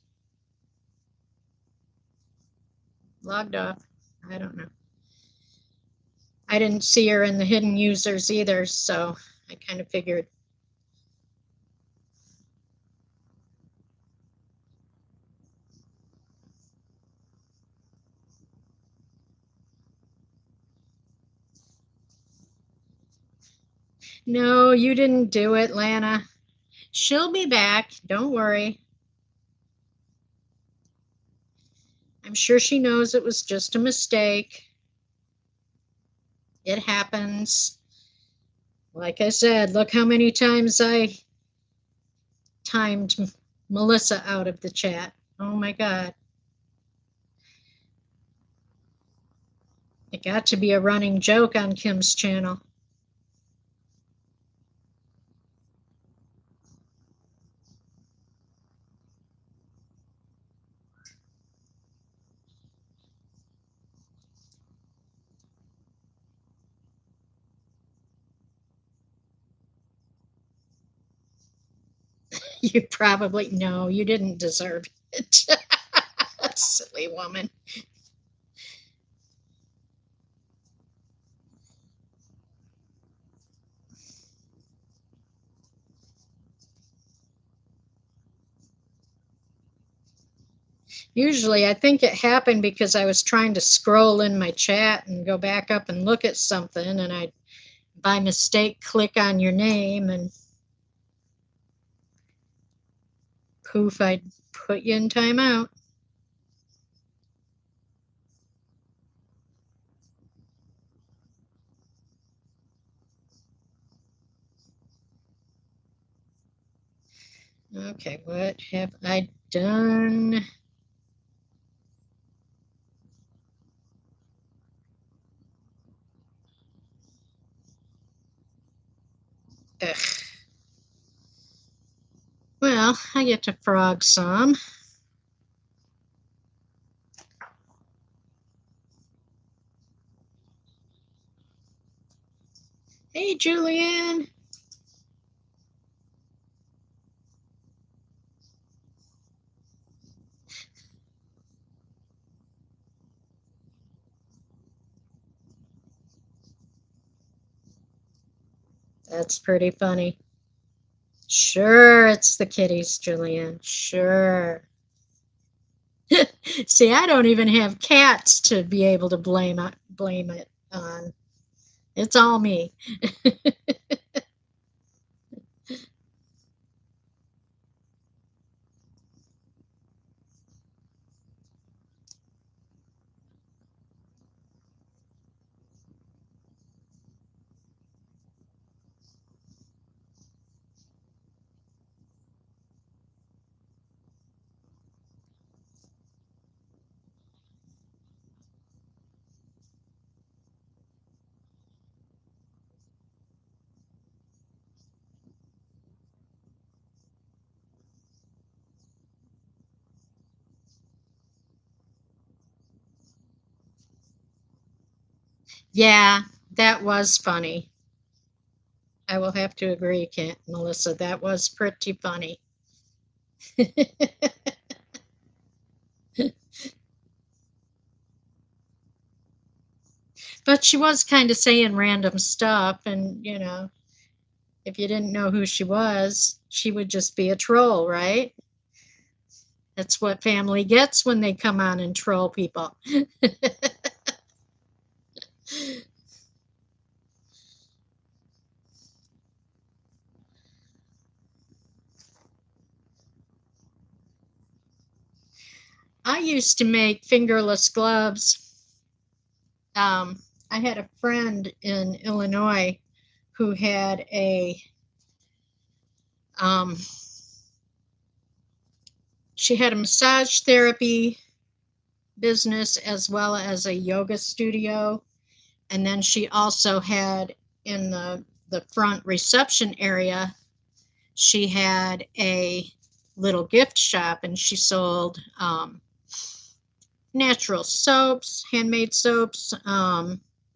logged off. I don't know. I didn't see her in the hidden users either, so I kind of figured. No, you didn't do it, Lana. She'll be back. Don't worry. I'm sure she knows it was just a mistake. It happens. Like I said, look how many times I timed Melissa out of the chat. Oh my God. It got to be a running joke on Kim's channel. You probably, no, you didn't deserve it. Silly woman. Usually, I think it happened because I was trying to scroll in my chat and go back up and look at something, and I, by mistake, click on your name, and poof, I'd put you in timeout. Okay, what have I done? Ugh. Well, I get to frog some. Hey, Julianne. That's pretty funny. Sure, it's the kitties, Julianne. Sure. See, I don't even have cats to be able to blame it on. It's all me. Yeah, that was funny. I will have to agree, Melissa. That was pretty funny. But she was kind of saying random stuff, and you know, if you didn't know who she was, she would just be a troll, right? That's what family gets when they come on and troll people. I used to make fingerless gloves. I had a friend in Illinois who had um, she had a massage therapy business as well as a yoga studio. And then she also had in the front reception area, she had a little gift shop, and she sold natural soaps, handmade soaps,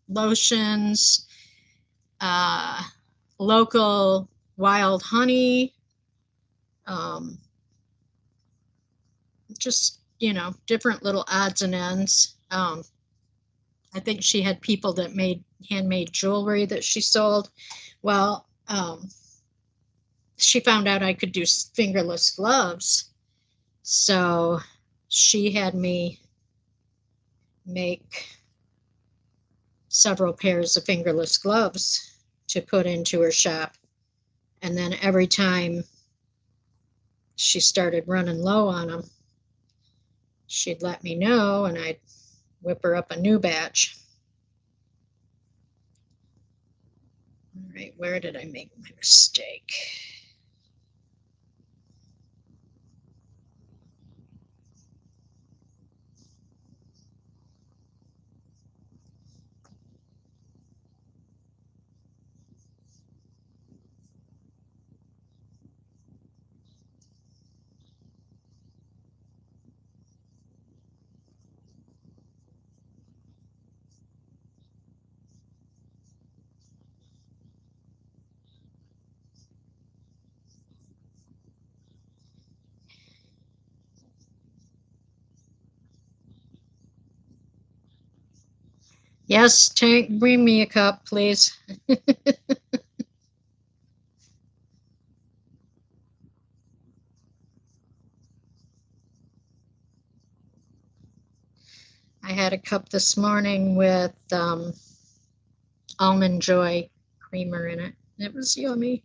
lotions, uh, local wild honey, um, just, you know, different little odds and ends. I think she had people that made handmade jewelry that she sold. Well, she found out I could do fingerless gloves. So she had me make several pairs of fingerless gloves to put into her shop. And then every time she started running low on them, she'd let me know and I'd whip her up a new batch. All right, where did I make my mistake? Yes, Tank, bring me a cup, please. I had a cup this morning with almond joy creamer in it. It was yummy.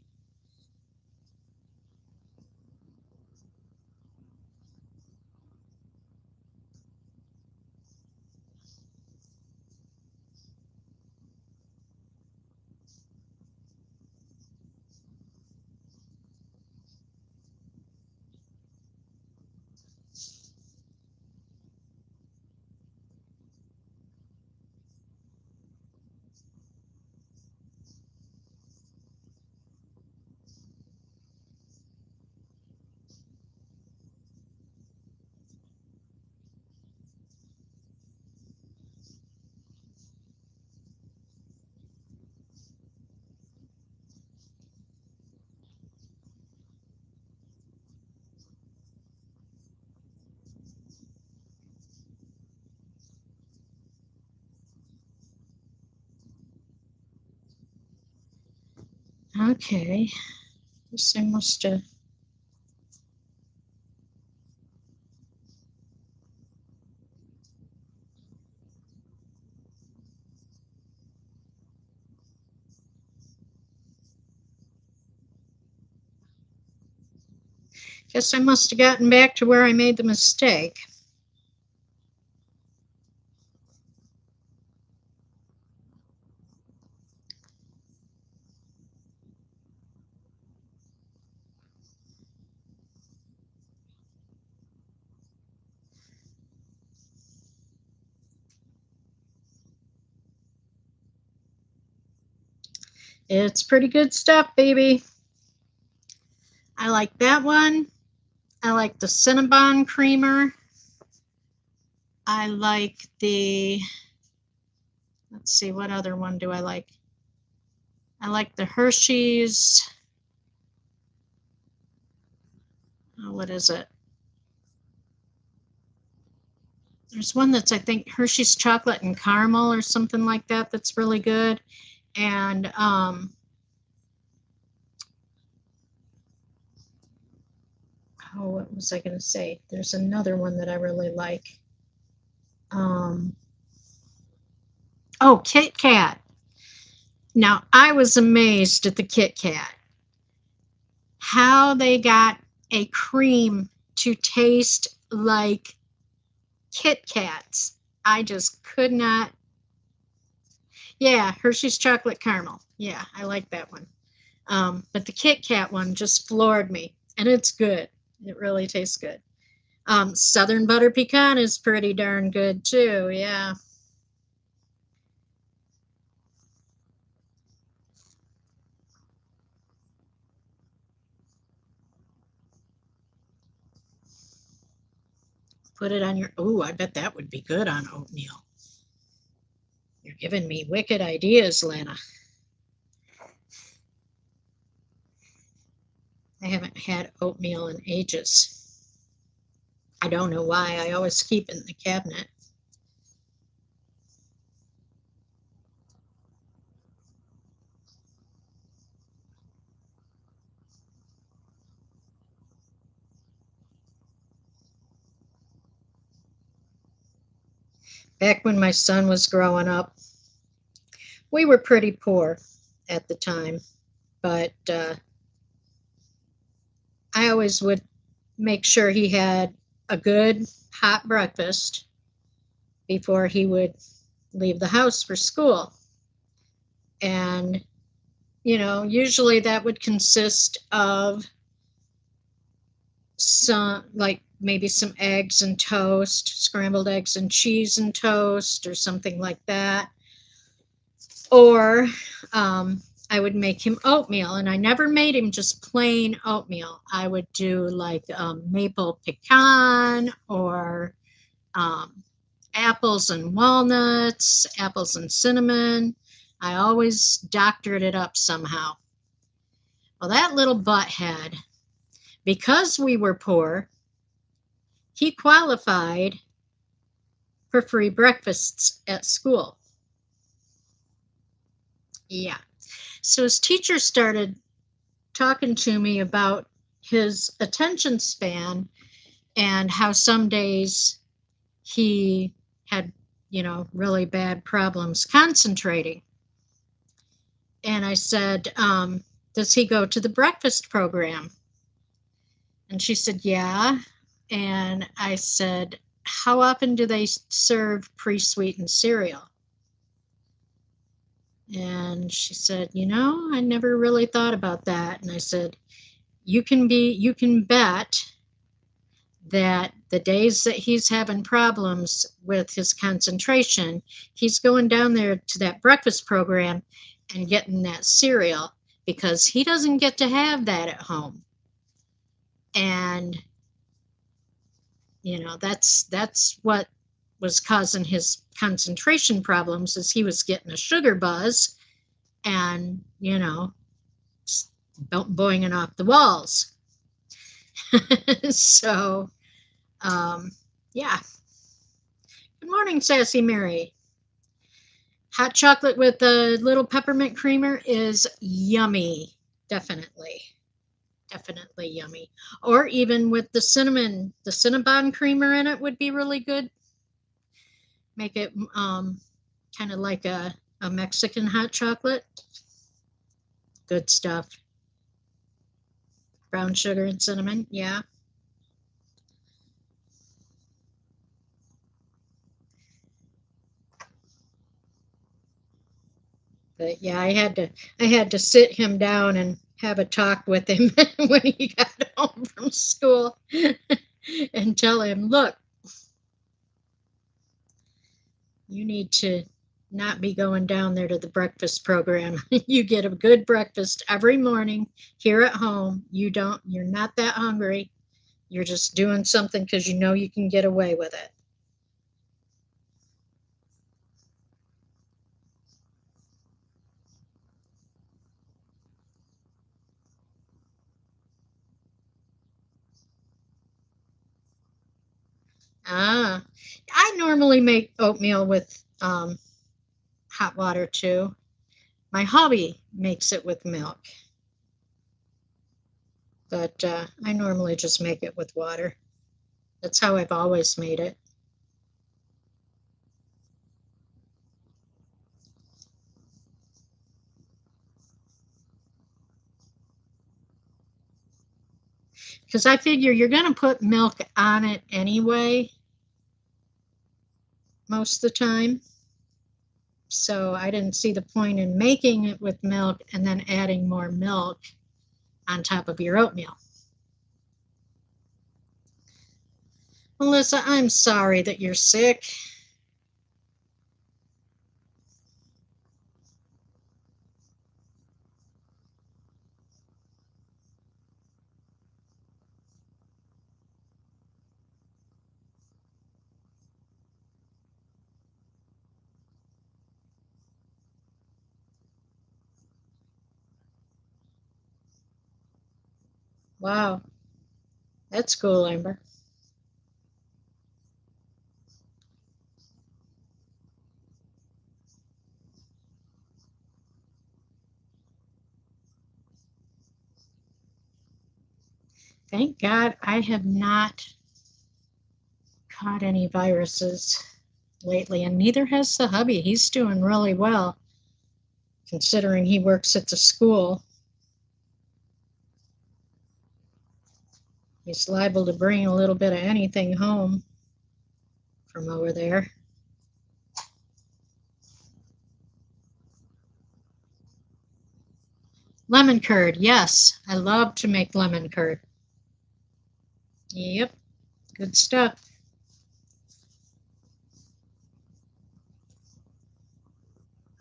Okay, guess I must have. Guess I must have gotten back to where I made the mistake. It's pretty good stuff, baby. I like that one. I like the Cinnabon creamer. I like the, let's see, what other one do I like? I like the Hershey's, oh, what is it? There's one that's, I think, Hershey's chocolate and caramel or something like that. That's really good. And oh, what was I going to say? There's another one that I really like. Oh, Kit Kat. Now, I was amazed at the Kit Kat. How they got a cream to taste like Kit Kats. I just could not. Yeah, Hershey's chocolate caramel. Yeah, I like that one. But the Kit Kat one just floored me, and it's good. It really tastes good. Southern butter pecan is pretty darn good too. Yeah. Put it on your. Oh, I bet that would be good on oatmeal. You're giving me wicked ideas, Lana. I haven't had oatmeal in ages. I don't know why. I always keep it in the cabinet. Back when my son was growing up, we were pretty poor at the time, but I always would make sure he had a good hot breakfast before he would leave the house for school. And, usually that would consist of some, like maybe some eggs and toast, scrambled eggs and cheese and toast, or something like that. Or I would make him oatmeal, and I never made him just plain oatmeal. I would do like maple pecan or um, apples and walnuts, apples and cinnamon. I always doctored it up somehow. Well, that little butthead, because we were poor, he qualified for free breakfasts at school. Yeah. So his teacher started talking to me about his attention span and how some days he had, really bad problems concentrating. And I said, does he go to the breakfast program? And she said, yeah. And I said, how often do they serve pre-sweetened cereal? And she said, I never really thought about that. And I said, you can bet that the days that he's having problems with his concentration, he's going down there to that breakfast program and getting that cereal, because he doesn't get to have that at home. And that's what was causing his concentration problems, is he was getting a sugar buzz and boinging off the walls. So yeah. Good morning, Sassy Mary. Hot chocolate with a little peppermint creamer is yummy. Definitely. Definitely yummy. Or even with the Cinnabon creamer in it would be really good. Make it kind of like a Mexican hot chocolate. Good stuff. Brown sugar and cinnamon, yeah. But yeah, I had to sit him down and have a talk with him when he got home from school and tell him, look, you need to not be going down there to the breakfast program. You get a good breakfast every morning here at home. You're not that hungry. You're just doing something because you know you can get away with it. Ah, I normally make oatmeal with hot water too. My hubby makes it with milk, but I normally just make it with water. That's how I've always made it. Because I figure you're going to put milk on it anyway, most of the time. So I didn't see the point in making it with milk and then adding more milk on top of your oatmeal. Melissa, I'm sorry that you're sick. Wow, that's cool, Amber. Thank God I have not caught any viruses lately, and neither has the hubby. He's doing really well considering he works at the school. He's liable to bring a little bit of anything home from over there. Lemon curd, yes, I love to make lemon curd. Yep, good stuff.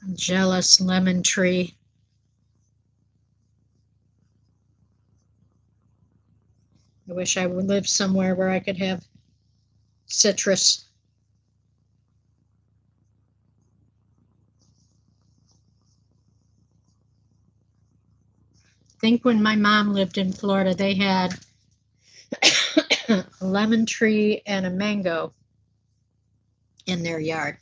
I'm jealous, lemon tree. I wish I would live somewhere where I could have citrus. I think when my mom lived in Florida, they had a lemon tree and a mango in their yard.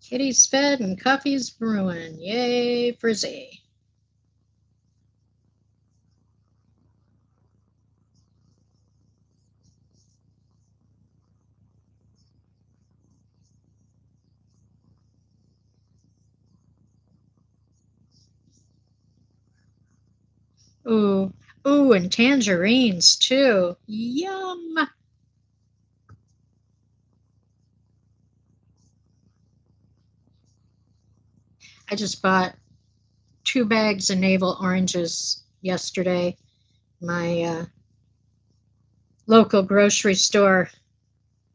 Kitty's fed and coffee's brewing. Yay, Frizzy. Ooh, ooh, and tangerines too. Yum. I just bought 2 bags of navel oranges yesterday. My local grocery store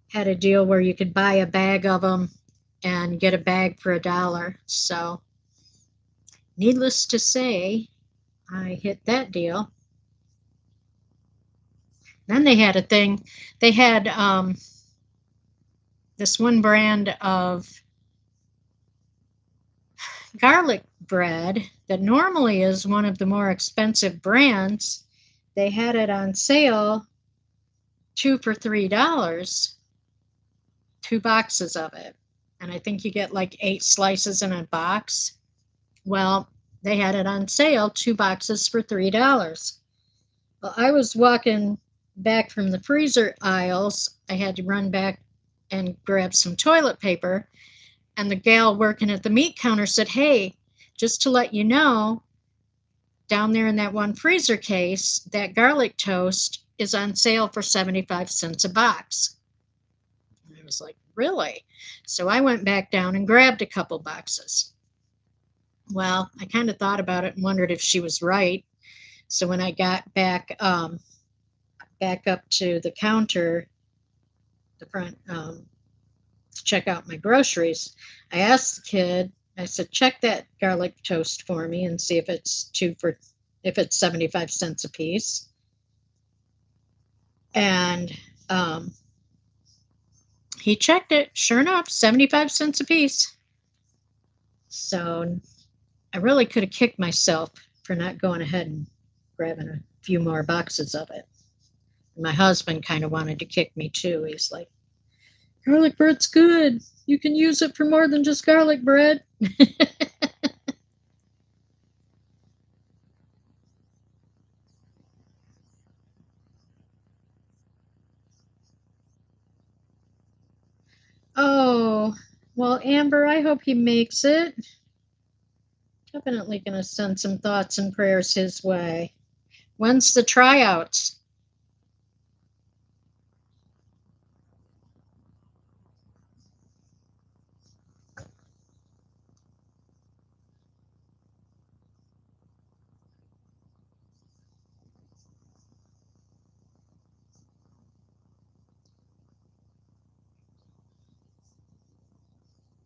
had a deal where you could buy a bag of them and get a bag for $1. So, needless to say, I hit that deal. Then they had a thing. They had this one brand of garlic bread that normally is one of the more expensive brands. They had it on sale, two for $3, 2 boxes of it. And I think you get like 8 slices in a box. Well, they had it on sale, 2 boxes for $3. Well, I was walking back from the freezer aisles. I had to run back and grab some toilet paper. And the gal working at the meat counter said, "Hey, just to let you know, down there in that one freezer case, that garlic toast is on sale for 75 cents a box." And I was like, "Really?" So I went back down and grabbed a couple boxes. Well, I kind of thought about it and wondered if she was right. So when I got back up to the counter, the front, to check out my groceries, I asked the kid. I said, "Check that garlic toast for me and see if it's 75 cents a piece." And he checked it. Sure enough, 75 cents a piece. So I really could have kicked myself for not going ahead and grabbing a few more boxes of it. My husband kind of wanted to kick me too. He's like, garlic bread's good. You can use it for more than just garlic bread. Oh, well, Amber, I hope he makes it. Definitely going to send some thoughts and prayers his way. When's the tryouts?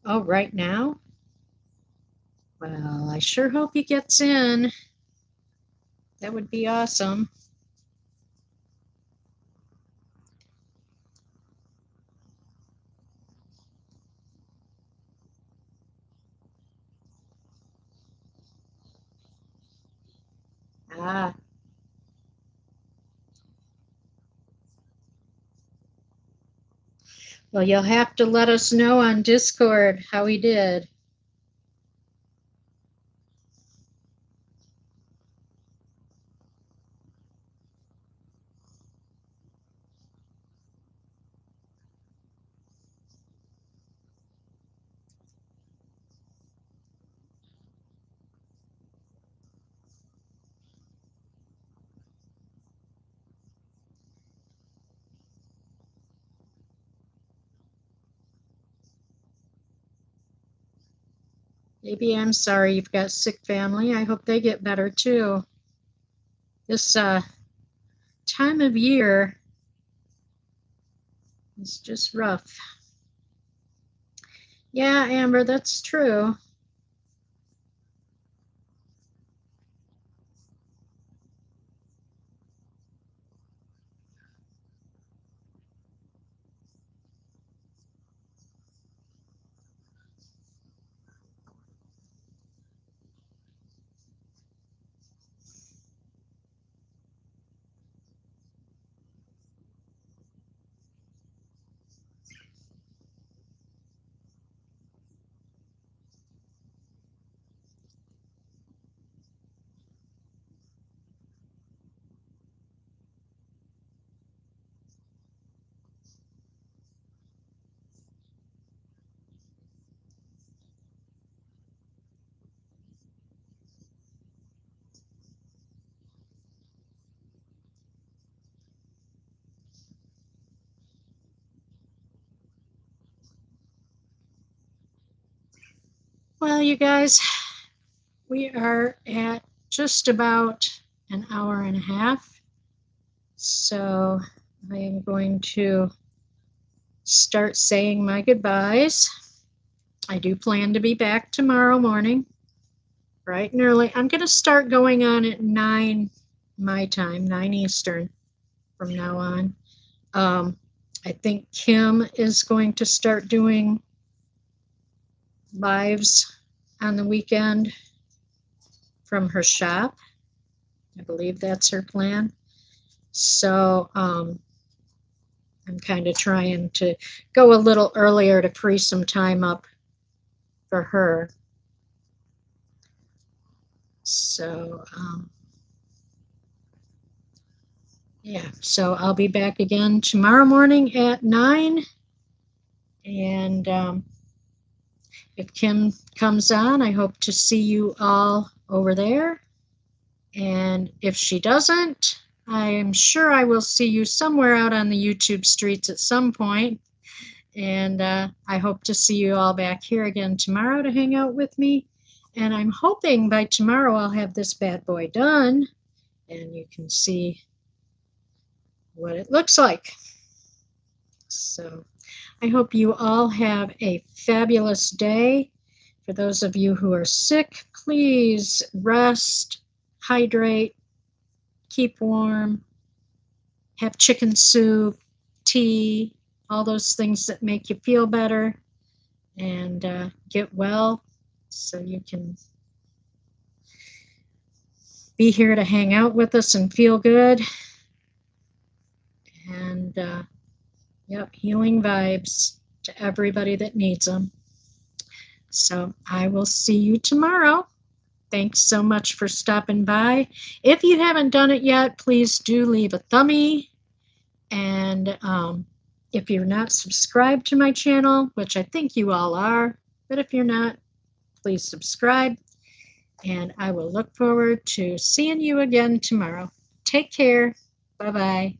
Oh, right now? Well, I sure hope he gets in. That would be awesome. Ah, well, you'll have to let us know on Discord how he did. Maybe I'm sorry you've got sick family. I hope they get better too. This time of year is just rough. Yeah, Amber, that's true. Well, you guys, we are at just about an hour and a half. So I am going to start saying my goodbyes. I do plan to be back tomorrow morning, bright and early. I'm going to start going on at 9 my time, 9 Eastern from now on. I think Kim is going to start doing lives on the weekend from her shop. I believe that's her plan. So I'm kind of trying to go a little earlier to free some time up for her. So yeah, so I'll be back again tomorrow morning at 9. And if Kim comes on, I hope to see you all over there. And if she doesn't, I am sure I will see you somewhere out on the YouTube streets at some point. And I hope to see you all back here again tomorrow to hang out with me. And I'm hoping by tomorrow I'll have this bad boy done and you can see what it looks like. So I hope you all have a fabulous day. For those of you who are sick, please rest, hydrate, keep warm, have chicken soup, tea, all those things that make you feel better, and get well so you can be here to hang out with us and feel good. And yep, healing vibes to everybody that needs them. So I will see you tomorrow. Thanks so much for stopping by. If you haven't done it yet, please do leave a thumbie. And if you're not subscribed to my channel, which I think you all are, but if you're not, please subscribe. And I will look forward to seeing you again tomorrow. Take care. Bye-bye.